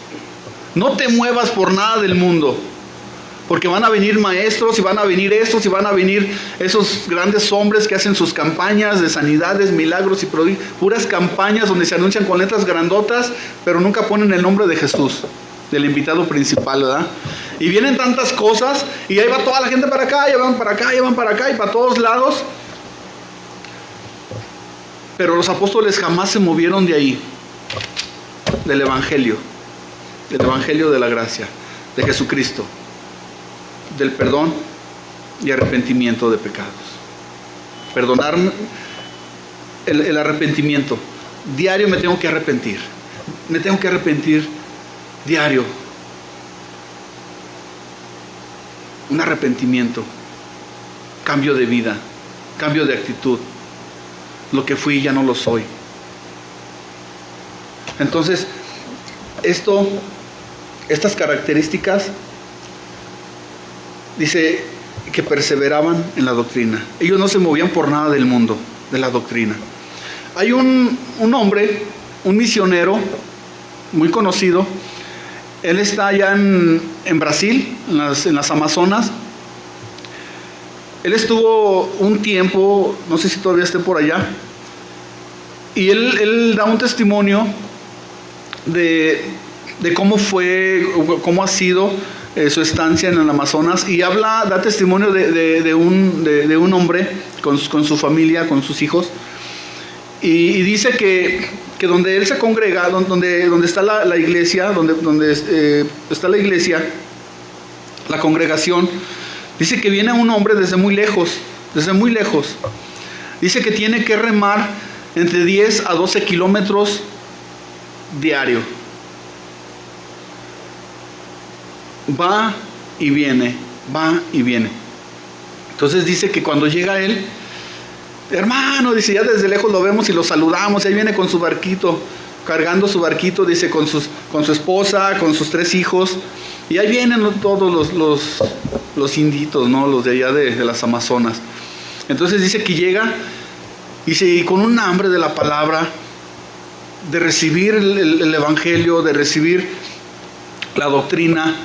No te muevas por nada del mundo, porque van a venir maestros y van a venir estos y van a venir esos grandes hombres que hacen sus campañas de sanidades, milagros y prodigios, puras campañas donde se anuncian con letras grandotas, pero nunca ponen el nombre de Jesús, del invitado principal, ¿verdad? Y vienen tantas cosas y ahí va toda la gente para acá, ya van para acá, ya van para acá y para todos lados. Pero los apóstoles jamás se movieron de ahí, del evangelio de la gracia, de Jesucristo, del perdón y arrepentimiento de pecados. Perdonar, el arrepentimiento. Diario me tengo que arrepentir diario. Un arrepentimiento, cambio de vida, cambio de actitud. Lo que fui ya no lo soy. Entonces, estas características, dice que perseveraban en la doctrina. Ellos no se movían por nada del mundo, de la doctrina. Hay un hombre, un misionero muy conocido. Él está allá en Brasil, en las Amazonas. Él estuvo un tiempo, no sé si todavía esté por allá, y él da un testimonio de cómo ha sido su estancia en el Amazonas, y da testimonio de un hombre con su familia, con sus hijos, y dice que donde él se congrega, donde está la iglesia, donde está la iglesia, la congregación, dice que viene un hombre desde muy lejos. Dice que tiene que remar entre 10 a 12 kilómetros diario. va y viene, va y viene. Entonces dice que cuando llega él, hermano, dice, ya desde lejos lo vemos y lo saludamos, y ahí viene con su barquito, cargando su barquito, dice, con su esposa, con sus 3 hijos, y ahí vienen todos los inditos, ¿no? Los de allá de las Amazonas. Entonces dice que llega, dice, y con un hambre de la palabra, de recibir el evangelio, de recibir la doctrina.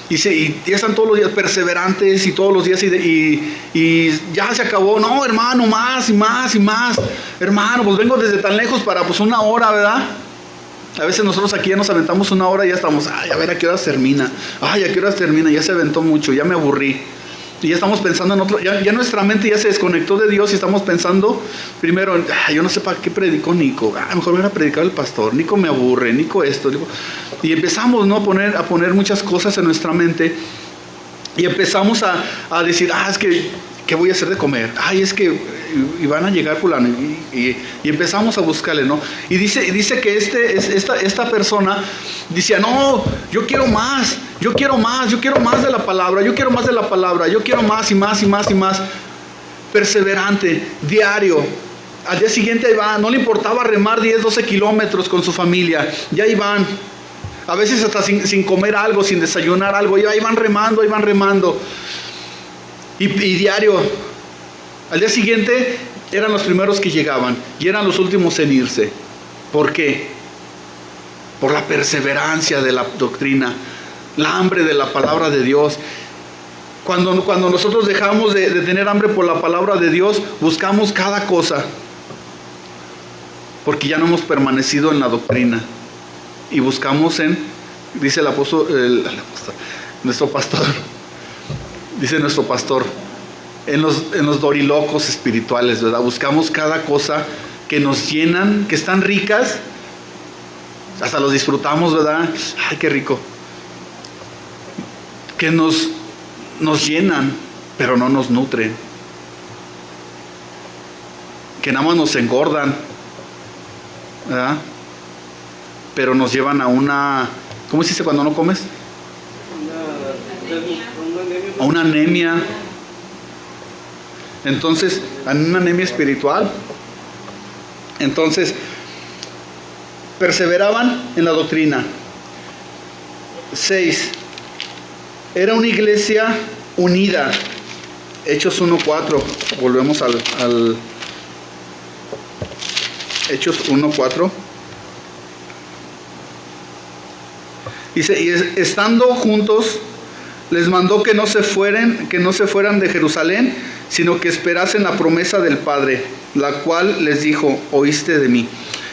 Dice, y ya están todos los días perseverantes, y todos los días, y ya se acabó. No, hermano, más y más y más. Hermano, pues vengo desde tan lejos para pues 1 hora, ¿verdad? A veces nosotros aquí ya nos aventamos 1 hora y ya estamos, ay, a ver a qué horas termina. Ay, a qué horas termina, ya se aventó mucho, ya me aburrí. Y ya estamos pensando en otro, ya nuestra mente ya se desconectó de Dios y estamos pensando primero en, yo no sé para qué predicó Nico, mejor hubiera predicado el pastor, Nico me aburre, Nico esto, Nico. Y empezamos, ¿no? a poner muchas cosas en nuestra mente y empezamos a decir, es que, ¿qué voy a hacer de comer? Es que, y van a llegar fulano, y empezamos a buscarle, ¿no? Y dice que esta persona decía, no, yo quiero más de la palabra, yo quiero más y más y más y más. Perseverante, diario. Al día siguiente ahí va, no le importaba remar 10, 12 kilómetros con su familia, ya iban. A veces hasta sin comer algo, sin desayunar algo, ya iban remando. Y diario, al día siguiente eran los primeros que llegaban y eran los últimos en irse. ¿Por qué? Por la perseverancia de la doctrina, la hambre de la palabra de Dios. Cuando nosotros dejamos de tener hambre por la palabra de Dios, buscamos cada cosa, porque ya no hemos permanecido en la doctrina. Y buscamos dice el apóstol, nuestro pastor, dice nuestro pastor, en los dorilocos espirituales, ¿verdad? Buscamos cada cosa que nos llenan, que están ricas, hasta los disfrutamos, ¿verdad? Ay, qué rico. Que nos llenan, pero no nos nutren. Que nada más nos engordan, ¿verdad? Pero nos llevan a una, ¿cómo se dice cuando no comes? A una anemia. Entonces, a una anemia espiritual. Entonces, perseveraban en la doctrina. 6. Era una iglesia unida. Hechos 1:4. Volvemos al Hechos 1:4. Dice, y estando juntos, les mandó que no se fueran de Jerusalén, sino que esperasen la promesa del Padre, la cual les dijo, oíste de mí.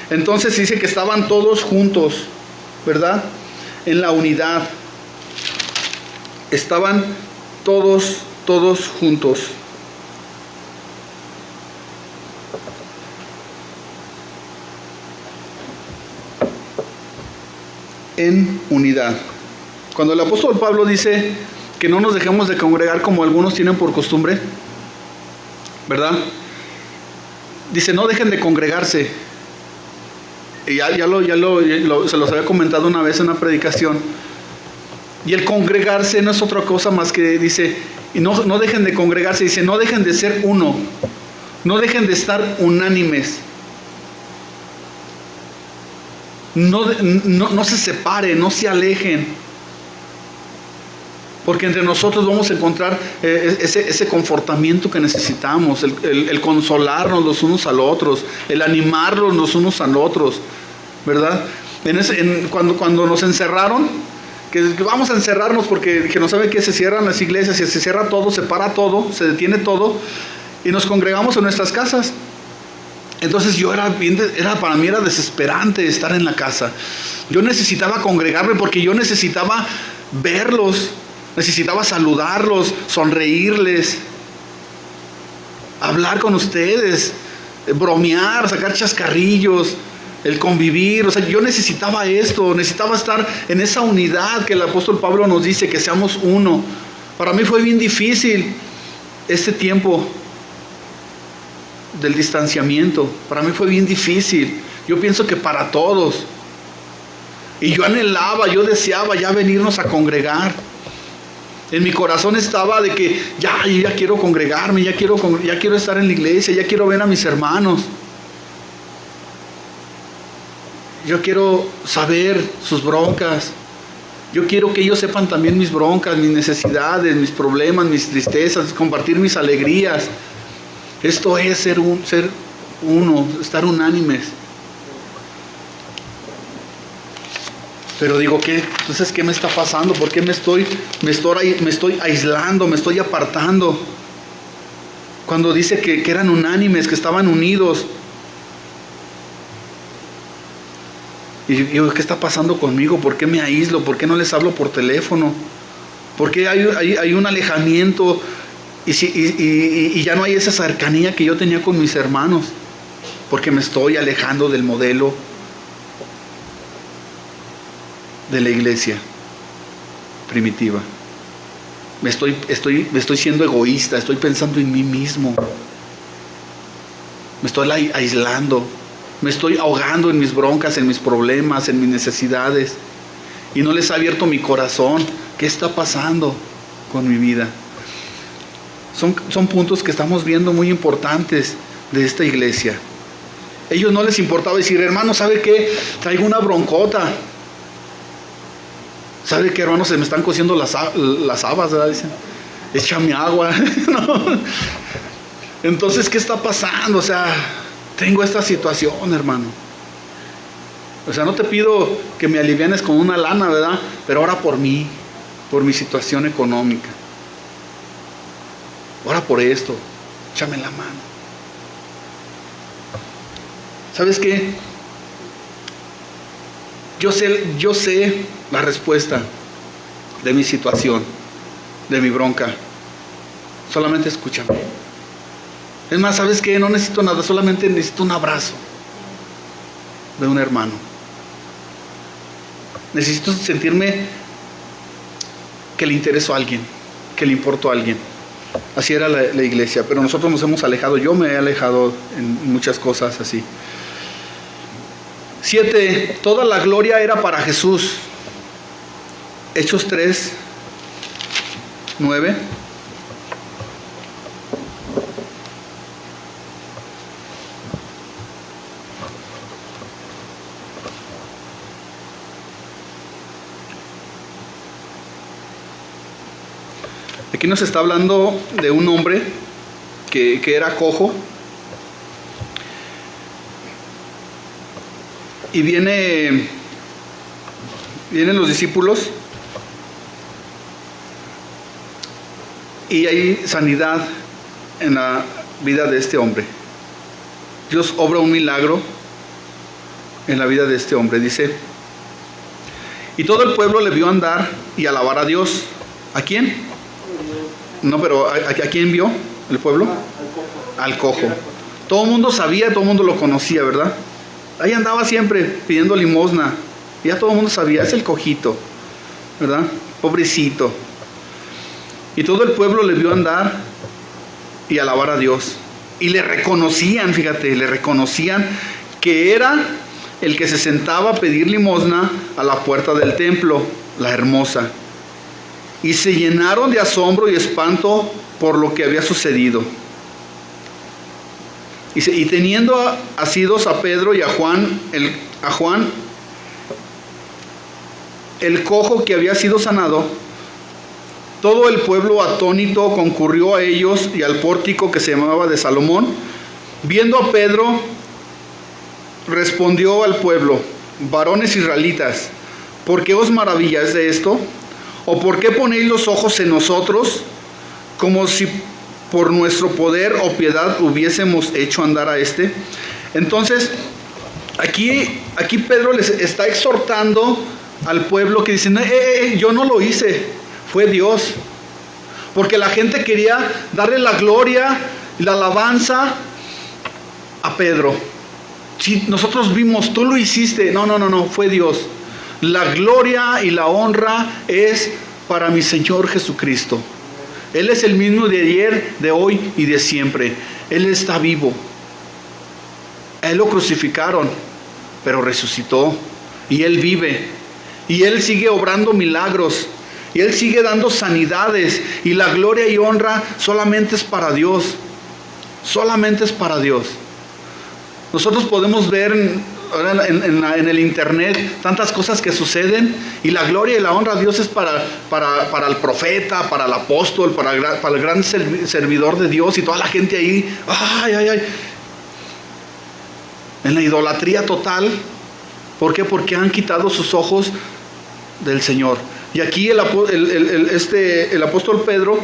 Entonces dice que estaban todos juntos, ¿verdad? En la unidad. Estaban todos juntos. En unidad. Cuando el apóstol Pablo dice que no nos dejemos de congregar como algunos tienen por costumbre, ¿verdad? Dice, no dejen de congregarse. Y se los había comentado una vez en una predicación. Y el congregarse no es otra cosa más que, dice, y no dejen de congregarse, dice, no dejen de ser uno, no dejen de estar unánimes. No se separen, no se alejen, porque entre nosotros vamos a encontrar ese confortamiento que necesitamos, el consolarnos los unos a los otros, el animarnos los unos a los otros, ¿verdad? Cuando nos encerraron, que vamos a encerrarnos porque que no sabe que se cierran las iglesias, y se cierra todo, se para todo, se detiene todo, y nos congregamos en nuestras casas. Entonces para mí era desesperante estar en la casa. Yo necesitaba congregarme porque yo necesitaba verlos, necesitaba saludarlos, sonreírles, hablar con ustedes, bromear, sacar chascarrillos, el convivir. O sea, yo necesitaba esto, necesitaba estar en esa unidad que el apóstol Pablo nos dice, que seamos uno. Para mí fue bien difícil este tiempo del distanciamiento. Para mí fue bien difícil. Yo pienso que para todos. Y yo anhelaba, yo deseaba ya venirnos a congregar. En mi corazón estaba de que yo ya quiero congregarme, ya quiero estar en la iglesia, ya quiero ver a mis hermanos. Yo quiero saber sus broncas. Yo quiero que ellos sepan también mis broncas, mis necesidades, mis problemas, mis tristezas, compartir mis alegrías. Esto es ser uno, estar unánimes. Pero digo, entonces, ¿qué me está pasando? ¿Por qué me estoy aislando, me estoy apartando? Cuando dice que eran unánimes, que estaban unidos. Y digo, ¿qué está pasando conmigo? ¿Por qué me aíslo? ¿Por qué no les hablo por teléfono? ¿Por qué hay un alejamiento? Y ya no hay esa cercanía que yo tenía con mis hermanos. Porque me estoy alejando del modelo de la iglesia primitiva. Me estoy siendo egoísta, estoy pensando en mí mismo. Me estoy aislando. Me estoy ahogando en mis broncas, en mis problemas, en mis necesidades. Y no les he abierto mi corazón. ¿Qué está pasando con mi vida? Son puntos que estamos viendo muy importantes de esta iglesia. Ellos no les importaba decir, hermano, ¿sabe qué? Traigo una broncota. ¿Sabe qué, hermano? Se me están cociendo las habas, ¿verdad? Dicen, échame agua. ¿No? Entonces, ¿qué está pasando? O sea, tengo esta situación, hermano. O sea, no te pido que me alivianes con una lana, ¿verdad? Pero ora por mí, por mi situación económica. Ora por esto, échame la mano. ¿Sabes qué? Yo sé la respuesta de mi situación, de mi bronca. Solamente escúchame. Es más, ¿sabes qué? No necesito nada, solamente necesito un abrazo de un hermano. Necesito sentirme que le intereso a alguien, que le importo a alguien. Así era la iglesia, pero nosotros nos hemos alejado. Yo me he alejado en muchas cosas así. 7. Toda la gloria era para Jesús. Hechos 3, 9. Aquí nos está hablando de un hombre que era cojo. Y vienen los discípulos y hay sanidad en la vida de este hombre. Dios obra un milagro en la vida de este hombre. Dice, y todo el pueblo le vio andar y alabar a Dios. ¿A quién? No, pero ¿a quién vio el pueblo? Al cojo. Todo el mundo sabía, todo el mundo lo conocía, ¿verdad? Ahí andaba siempre pidiendo limosna. Ya todo el mundo sabía, es el cojito, ¿verdad? Pobrecito. Y todo el pueblo le vio andar y alabar a Dios. Y le reconocían, fíjate, le reconocían que era el que se sentaba a pedir limosna a la puerta del templo, la hermosa. Y se llenaron de asombro y espanto por lo que había sucedido. Y teniendo asidos a Pedro y a Juan, el cojo que había sido sanado, todo el pueblo atónito concurrió a ellos y al pórtico que se llamaba de Salomón. Viendo a Pedro, respondió al pueblo, varones israelitas, ¿por qué os maravilláis de esto? ¿O por qué ponéis los ojos en nosotros, como si por nuestro poder o piedad hubiésemos hecho andar a este? Entonces, aquí Pedro les está exhortando al pueblo que dicen, yo no lo hice, fue Dios. Porque la gente quería darle la gloria y la alabanza a Pedro. Si nosotros vimos, tú lo hiciste, no, fue Dios. La gloria y la honra es para mi Señor Jesucristo. Él es el mismo de ayer, de hoy y de siempre. Él está vivo. A Él lo crucificaron, pero resucitó. Y Él vive. Y Él sigue obrando milagros. Y Él sigue dando sanidades. Y la gloria y honra solamente es para Dios. Solamente es para Dios. Nosotros podemos ver en el internet tantas cosas que suceden. Y la gloria y la honra a Dios es para el profeta, para el apóstol, para el gran servidor de Dios. Y toda la gente ahí, en la idolatría total. ¿Por qué? Porque han quitado sus ojos del Señor. Y aquí el apóstol Pedro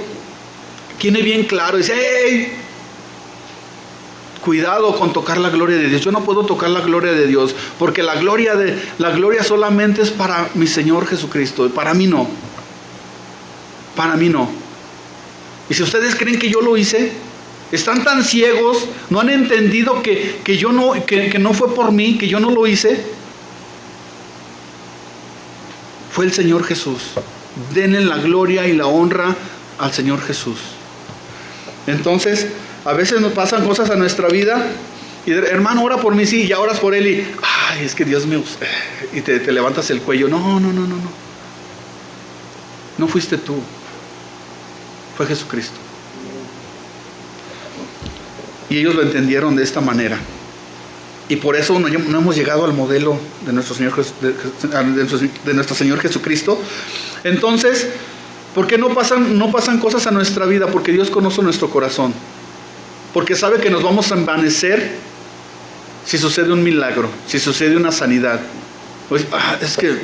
tiene bien claro, dice, ¡hey! Cuidado con tocar la gloria de Dios. Yo no puedo tocar la gloria de Dios, porque la gloria solamente es para mi Señor Jesucristo. Para mí no. Para mí no. Y si ustedes creen que yo lo hice, están tan ciegos, no han entendido que no fue por mí, que yo no lo hice. Fue el Señor Jesús. Denle la gloria y la honra al Señor Jesús. Entonces, a veces nos pasan cosas a nuestra vida y hermano, ora por mí, sí, ya oras por él y ay, es que Dios me usa. Y te levantas el cuello. No. No fuiste tú. Fue Jesucristo. Y ellos lo entendieron de esta manera. Y por eso no hemos llegado al modelo de nuestro Señor Jesucristo. Entonces, ¿por qué no pasan cosas a nuestra vida? Porque Dios conoce nuestro corazón. Porque sabe que nos vamos a envanecer si sucede un milagro, si sucede una sanidad. Pues, es que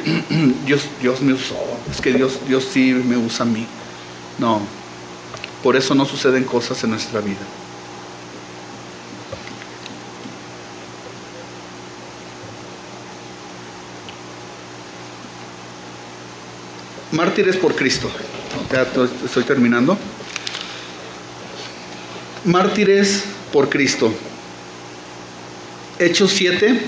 Dios me usó, es que Dios sí me usa a mí. No, por eso no suceden cosas en nuestra vida. Mártires por Cristo. Ya estoy terminando. Mártires por Cristo. Hechos 7.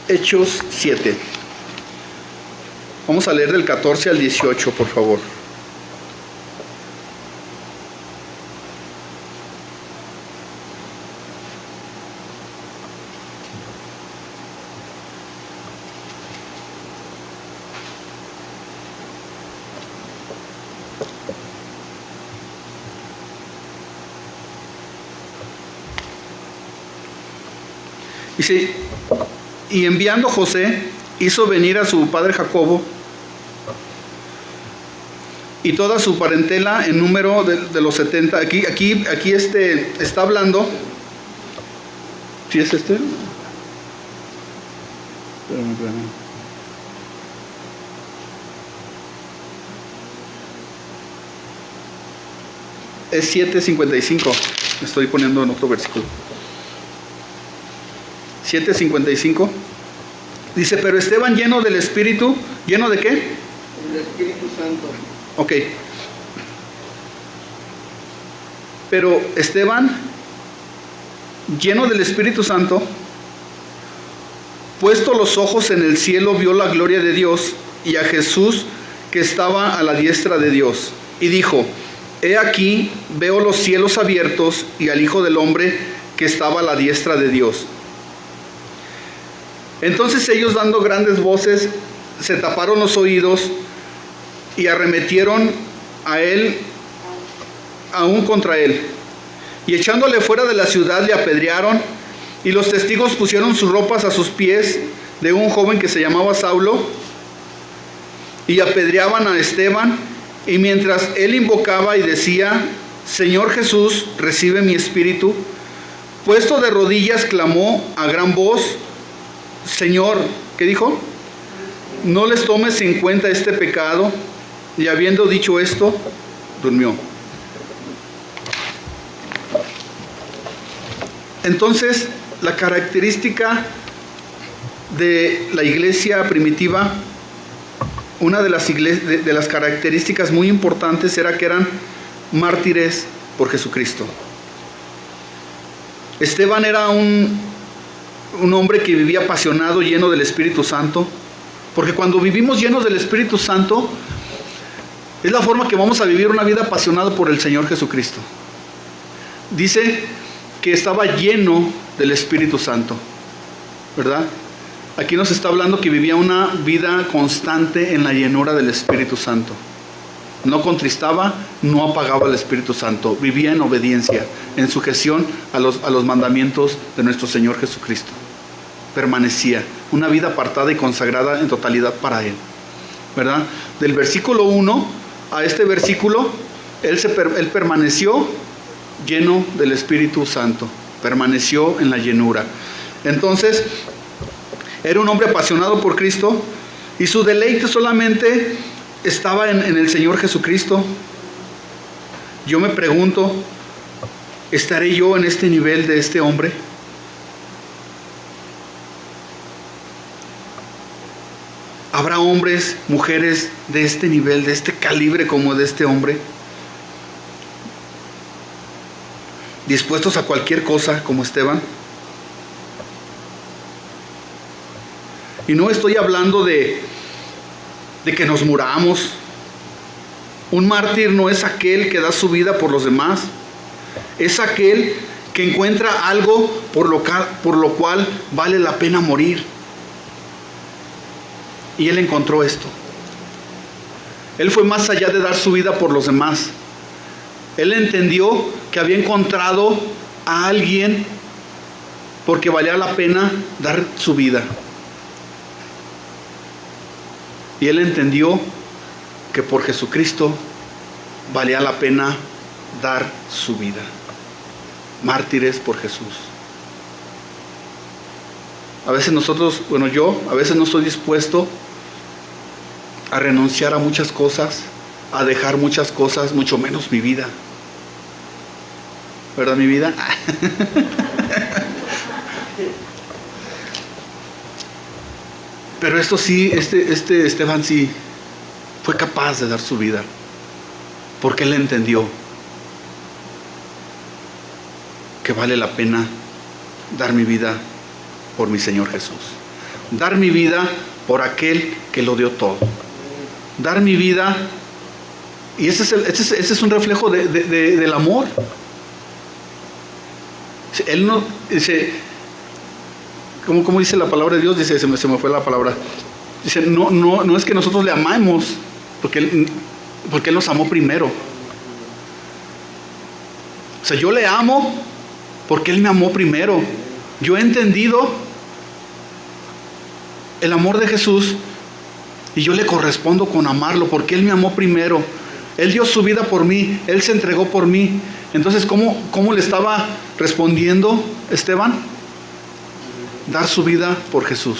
Hechos 7. Vamos a leer del 14 al 18, por favor. Dice, y enviando José, hizo venir a su padre Jacobo y toda su parentela en número de los 70. Aquí está hablando. ¿Sí es este? Espérame. Es 7:55. Estoy poniendo en otro versículo. 7:55. Dice, pero Esteban lleno del Espíritu. ¿Lleno de qué? Del Espíritu Santo. Ok. Pero Esteban, lleno del Espíritu Santo, puesto los ojos en el cielo, vio la gloria de Dios y a Jesús que estaba a la diestra de Dios. Y dijo, he aquí, veo los cielos abiertos y al Hijo del Hombre que estaba a la diestra de Dios. Entonces ellos, dando grandes voces, se taparon los oídos y arremetieron a él, aún contra él. Y echándole fuera de la ciudad le apedrearon, y los testigos pusieron sus ropas a sus pies de un joven que se llamaba Saulo, y apedreaban a Esteban, y mientras él invocaba y decía, Señor Jesús, recibe mi espíritu, puesto de rodillas clamó a gran voz, Señor, ¿qué dijo? No les tomes en cuenta este pecado. Y habiendo dicho esto, durmió. Entonces, la característica de la iglesia primitiva, una de las características muy importantes era que eran mártires por Jesucristo. Esteban era un hombre que vivía apasionado, lleno del Espíritu Santo, porque cuando vivimos llenos del Espíritu Santo, Es la forma que vamos a vivir una vida apasionada por el Señor Jesucristo. Dice que estaba lleno del Espíritu Santo, ¿verdad? Aquí nos está hablando que vivía una vida constante en la llenura del Espíritu Santo. No contristaba, no apagaba el Espíritu Santo. Vivía en obediencia, en sujeción a los mandamientos de nuestro Señor Jesucristo. Permanecía, una vida apartada y consagrada en totalidad para Él, ¿verdad? Del versículo 1 a este versículo, él permaneció lleno del Espíritu Santo. Permaneció en la llenura. Entonces, era un hombre apasionado por Cristo y su deleite solamente estaba en el Señor Jesucristo. Yo me pregunto, ¿estaré yo en este nivel de este hombre? ¿Habrá hombres, mujeres de este nivel, de este calibre como de este hombre? ¿Dispuestos a cualquier cosa como Esteban? Y no estoy hablando de que nos muramos. Un mártir no es aquel que da su vida por los demás. Es aquel que encuentra algo por lo cual vale la pena morir. Y él encontró esto. Él fue más allá de dar su vida por los demás. Él entendió que había encontrado a alguien porque valía la pena dar su vida. Y él entendió que por Jesucristo valía la pena dar su vida. Mártires por Jesús. A veces nosotros, yo a veces no estoy dispuesto a renunciar a muchas cosas, a dejar muchas cosas, mucho menos mi vida. ¿Verdad, mi vida? Pero esto sí, este Esteban sí fue capaz de dar su vida, porque él entendió que vale la pena dar mi vida por mi Señor Jesús. Dar mi vida por aquel que lo dio todo. Dar mi vida, y ese es un reflejo del amor. Él no dice, ¿cómo dice la palabra de Dios? Dice, se me fue la palabra. Dice, no es que nosotros le amemos, porque Él nos amó primero. O sea, yo le amo porque Él me amó primero. Yo he entendido el amor de Jesús y yo le correspondo con amarlo porque Él me amó primero. Él dio su vida por mí, Él se entregó por mí. Entonces, ¿cómo le estaba respondiendo Esteban? Dar su vida por Jesús.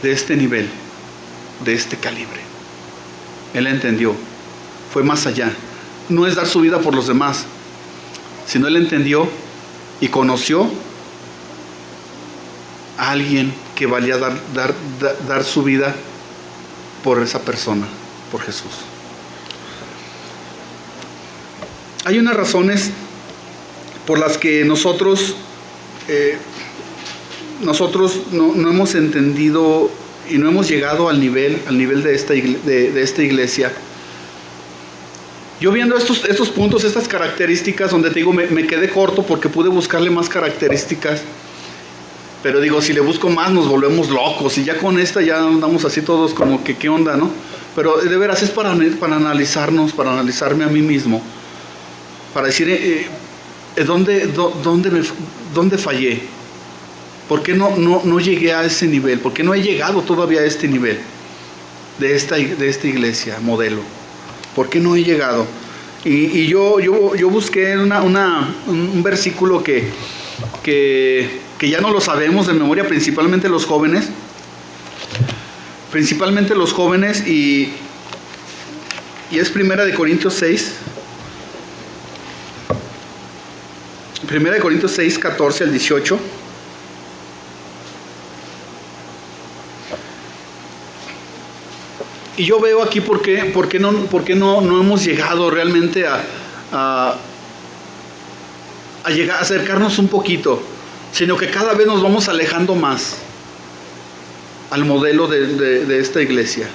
De este nivel, de este calibre. Él entendió, fue más allá. No es dar su vida por los demás, sino él entendió y conoció a alguien que valía dar su vida por esa persona, por Jesús. Hay unas razones por las que nosotros no hemos entendido y no hemos llegado al nivel de esta iglesia. Yo viendo estos puntos, estas características, donde te digo, me quedé corto porque pude buscarle más características. Pero digo, si le busco más nos volvemos locos. Y ya con esta ya andamos así todos como que qué onda, ¿no? Pero de veras es para analizarnos, para analizarme a mí mismo. Para decir, ¿dónde fallé? ¿Por qué no llegué a ese nivel? ¿Por qué no he llegado todavía a este nivel de esta iglesia modelo? ¿Por qué no he llegado? Y yo busqué un versículo que ya no lo sabemos de memoria, principalmente los jóvenes. Y es 1 Corintios 6. 1 Corintios 6, 14 al 18. Y yo veo aquí por qué no hemos llegado realmente a acercarnos un poquito, sino que cada vez nos vamos alejando más al modelo de esta iglesia.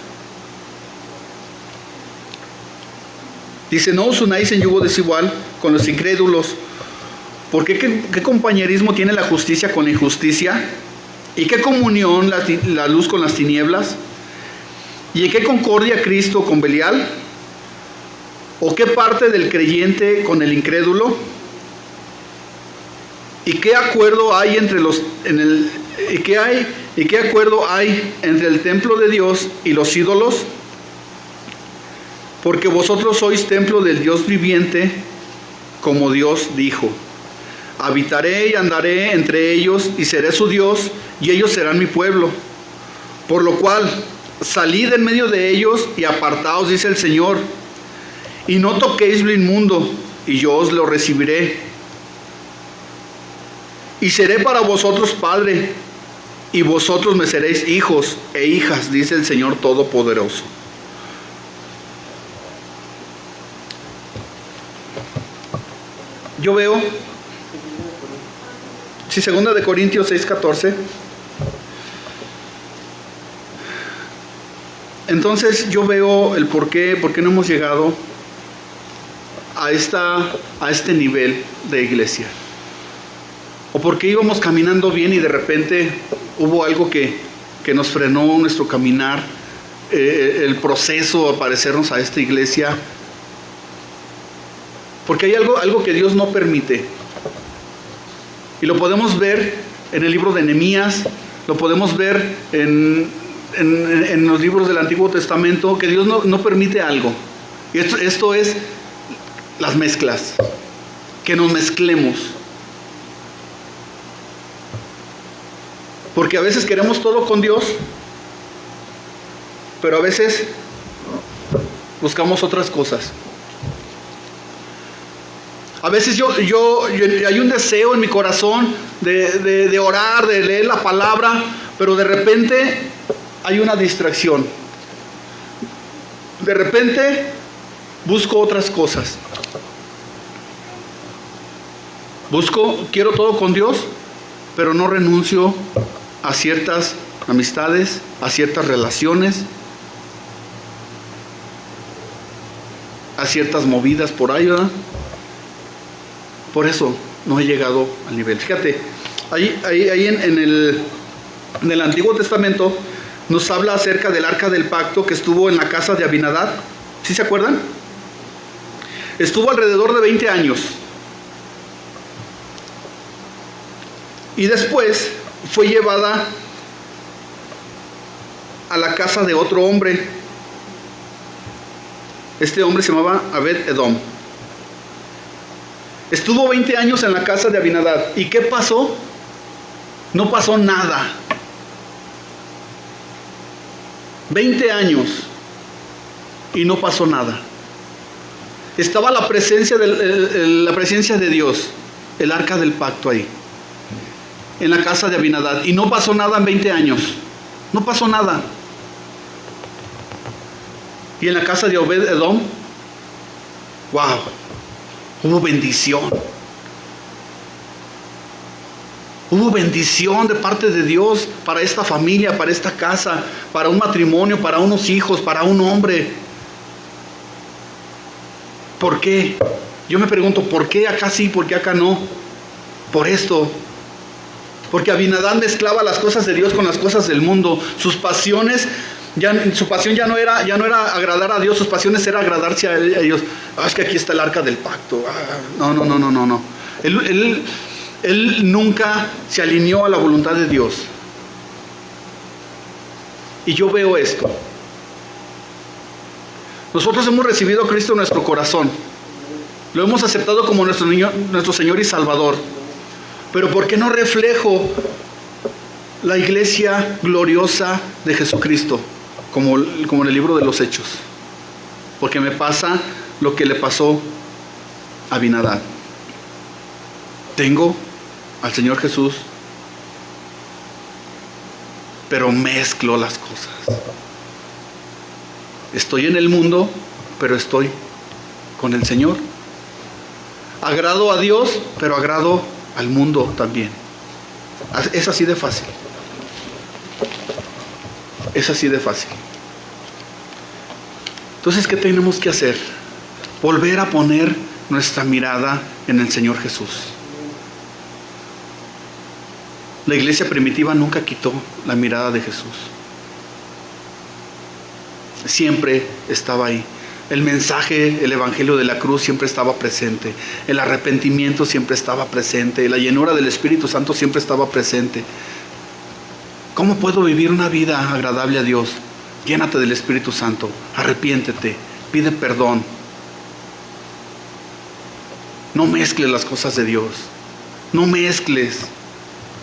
Dice, no os unáis en yugo desigual con los incrédulos. Porque ¿qué compañerismo tiene la justicia con la injusticia? ¿Y qué comunión la luz con las tinieblas? ¿Y en qué concordia Cristo con Belial? ¿O qué parte del creyente con el incrédulo? ¿Y qué acuerdo hay entre qué acuerdo hay entre el templo de Dios y los ídolos? Porque vosotros sois templo del Dios viviente, como Dios dijo. Habitaré y andaré entre ellos y seré su Dios, y ellos serán mi pueblo. Por lo cual, salid en medio de ellos y apartaos, dice el Señor, y no toquéis lo inmundo, y yo os lo recibiré. Y seré para vosotros padre, y vosotros me seréis hijos e hijas, dice el Señor Todopoderoso. Yo veo, si 2 de Corintios 6:14, entonces yo veo el por qué no hemos llegado a este nivel de iglesia. O por qué íbamos caminando bien y de repente hubo algo que nos frenó nuestro caminar, el proceso a parecernos a esta iglesia. Porque hay algo que Dios no permite. Y lo podemos ver en el libro de Nehemías, lo podemos ver en los libros del Antiguo Testamento, que Dios no permite algo. Y esto es las mezclas, que nos mezclemos. Porque a veces queremos todo con Dios, pero a veces buscamos otras cosas. A veces hay un deseo en mi corazón de orar, de leer la palabra, pero de repente hay una distracción. De repente busco otras cosas. Quiero todo con Dios, pero no renuncio a ciertas amistades, a ciertas relaciones, a ciertas movidas por ahí, ¿verdad? Por eso no he llegado al nivel. Fíjate, ahí en el Antiguo Testamento nos habla acerca del arca del pacto que estuvo en la casa de Abinadab. ¿Sí se acuerdan? Estuvo alrededor de 20 años. Y después fue llevada a la casa de otro hombre. Este hombre se llamaba Obed-Edom. Estuvo 20 años en la casa de Abinadab. ¿Y qué pasó? No pasó nada. 20 años y no pasó nada. Estaba la presencia de Dios, el arca del pacto ahí, en la casa de Abinadab, y no pasó nada en 20 años. No pasó nada. Y en la casa de Obed-Edom, wow, hubo bendición. Hubo bendición de parte de Dios para esta familia, para esta casa, para un matrimonio, para unos hijos, para un hombre. ¿Por qué? Yo me pregunto, ¿por qué acá sí, por qué acá no? Por esto. Porque Abinadab mezclaba las cosas de Dios con las cosas del mundo. Sus pasiones, su pasión ya no era agradar a Dios, sus pasiones era agradarse a ellos. Es que aquí está el arca del pacto. No. Él nunca se alineó a la voluntad de Dios. Y yo veo esto. Nosotros hemos recibido a Cristo en nuestro corazón. Lo hemos aceptado como nuestro Señor y Salvador. Pero ¿por qué no reflejo la iglesia gloriosa de Jesucristo? Como en el libro de los Hechos. Porque me pasa lo que le pasó a Abinadab. Tengo al Señor Jesús, pero mezclo las cosas. Estoy en el mundo, pero estoy con el Señor. Agrado a Dios, pero agrado al mundo también. Es así de fácil. Es así de fácil. Entonces, ¿qué tenemos que hacer? Volver a poner nuestra mirada en el Señor Jesús. La iglesia primitiva nunca quitó la mirada de Jesús. Siempre estaba ahí. El mensaje, el evangelio de la cruz siempre estaba presente. El arrepentimiento siempre estaba presente. La llenura del Espíritu Santo siempre estaba presente. ¿Cómo puedo vivir una vida agradable a Dios? Llénate del Espíritu Santo. Arrepiéntete. Pide perdón. No mezcles las cosas de Dios. No mezcles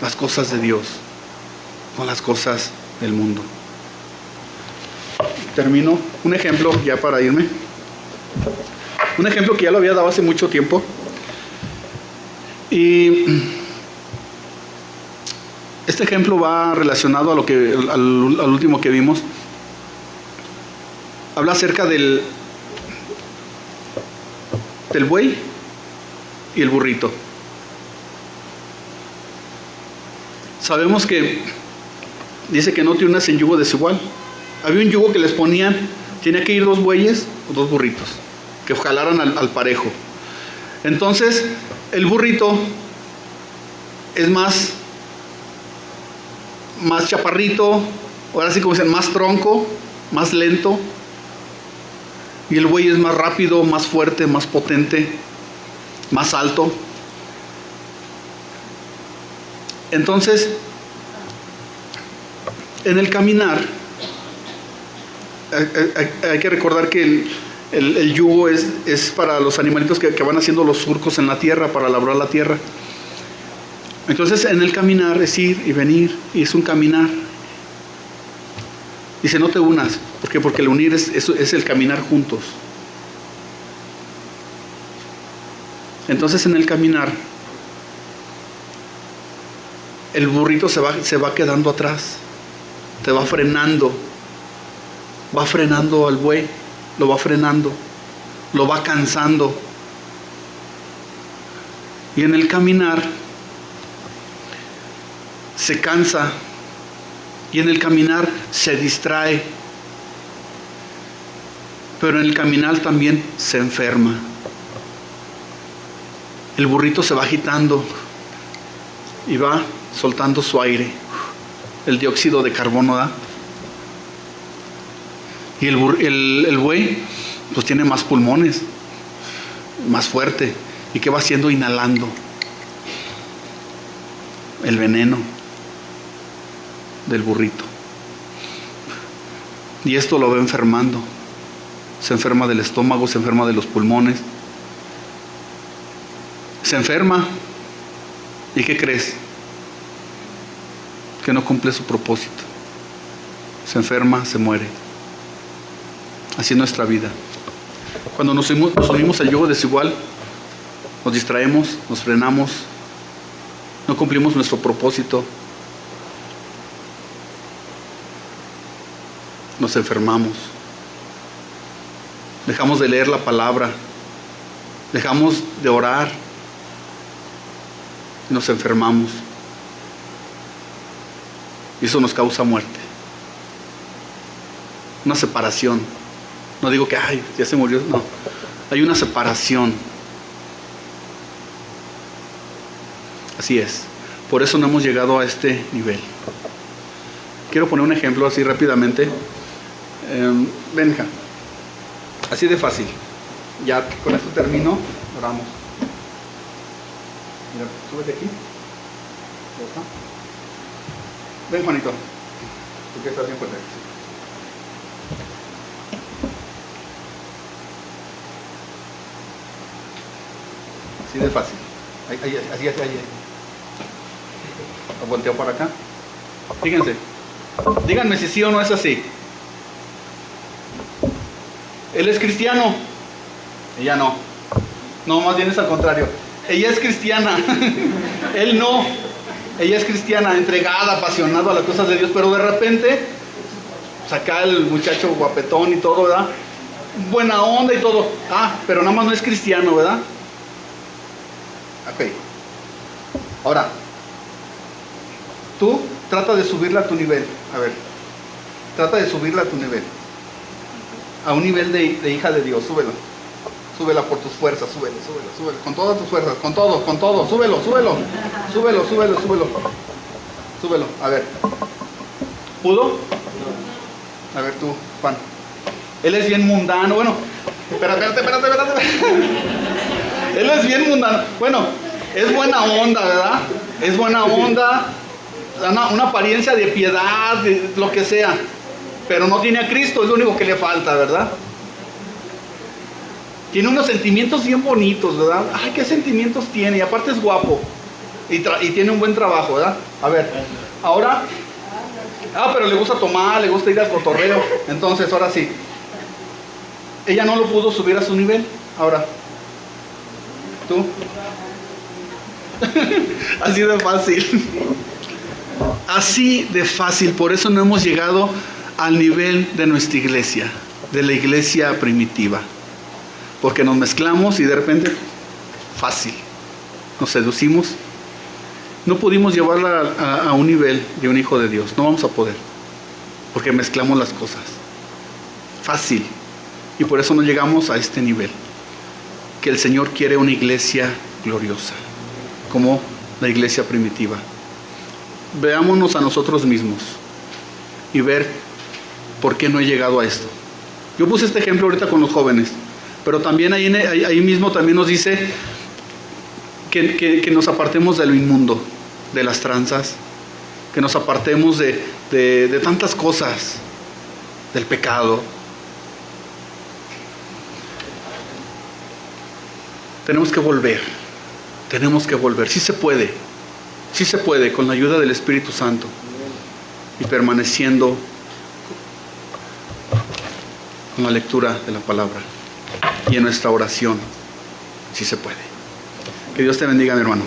las cosas de Dios con las cosas del mundo. Termino. Un ejemplo ya para irme. Un ejemplo que ya lo había dado hace mucho tiempo. Y este ejemplo va relacionado a lo que al último que vimos. Habla acerca del buey y el burrito. Sabemos que dice que no te unas en yugo desigual. Había un yugo que les ponían, tenía que ir 2 bueyes o 2 burritos, que jalaran al parejo. Entonces, el burrito es más chaparrito, ahora sí como dicen, más tronco, más lento. Y el buey es más rápido, más fuerte, más potente, más alto. Entonces, en el caminar, hay que recordar que el yugo es para los animalitos que van haciendo los surcos en la tierra, para labrar la tierra. Entonces, en el caminar es ir y venir, y es un caminar. Dice, no te unas. ¿Por qué? Porque el unir es el caminar juntos. Entonces, en el caminar, el burrito se va quedando atrás, te va frenando al buey, lo va frenando, lo va cansando. Y en el caminar se cansa, y en el caminar se distrae, pero en el caminar también se enferma. El burrito se va agitando y va soltando su aire, el dióxido de carbono, ¿da? Y el buey pues tiene más pulmones, más fuerte. ¿Y qué va haciendo? Inhalando el veneno del burrito. Y esto lo va enfermando. Se enferma del estómago, se enferma de los pulmones. Se enferma. ¿Y qué crees? Que no cumple su propósito. Se enferma, se muere. Así es nuestra vida. Cuando nos unimos al yugo desigual, nos distraemos, nos frenamos, no cumplimos nuestro propósito, nos enfermamos, dejamos de leer la palabra, dejamos de orar, y nos enfermamos. Y eso nos causa muerte, una separación. No digo que ay, ya se murió, no. Hay una separación. Así es. Por eso no hemos llegado a este nivel. Quiero poner un ejemplo así rápidamente. Ven, hija. Así de fácil. Ya con esto termino. Oramos. Mira, súbete aquí. Ven, Juanito. ¿Tú qué estás bien fuerte? Así de fácil. Así. Lo volteo para acá. Fíjense. Díganme si sí o no es así. Él es cristiano. Ella no. No, más bien es al contrario. Ella es cristiana. Él no. Ella es cristiana, entregada, apasionada a las cosas de Dios. Pero de repente, saca el muchacho guapetón y todo, ¿verdad? Buena onda y todo. Ah, pero nada más no es cristiano, ¿verdad? Ok. Ahora, tú trata de subirla a tu nivel. A ver, trata de subirla a tu nivel. A un nivel de hija de Dios, súbela. Súbela por tus fuerzas, súbelo, con todas tus fuerzas, con todo, súbelo. Súbelo, a ver. ¿Pudo? A ver tú, Juan. Él es bien mundano, bueno, espérate. Él es bien mundano. Bueno, es buena onda, ¿verdad? Es buena onda, una apariencia de piedad, de lo que sea. Pero no tiene a Cristo, es lo único que le falta, ¿verdad? Tiene unos sentimientos bien bonitos, ¿verdad? Ay, ¿qué sentimientos tiene? Y aparte es guapo. Y tiene un buen trabajo, ¿verdad? A ver, ahora... pero le gusta tomar, le gusta ir al cotorreo. Entonces, ahora sí. Ella no lo pudo subir a su nivel. Ahora, tú. Así de fácil. Así de fácil. Por eso no hemos llegado al nivel de nuestra iglesia, de la iglesia primitiva. Porque nos mezclamos y de repente, fácil, nos seducimos. No pudimos llevarla a un nivel de un hijo de Dios. No vamos a poder. Porque mezclamos las cosas. Fácil. Y por eso no llegamos a este nivel. Que el Señor quiere una iglesia gloriosa. Como la iglesia primitiva. Veámonos a nosotros mismos. Y ver por qué no he llegado a esto. Yo puse este ejemplo ahorita con los jóvenes. Pero también ahí mismo también nos dice que nos apartemos de lo inmundo, de las tranzas, que nos apartemos de tantas cosas, del pecado. Tenemos que volver, sí se puede con la ayuda del Espíritu Santo y permaneciendo con la lectura de la palabra y en nuestra oración, sí se puede. Que Dios te bendiga, mi hermano.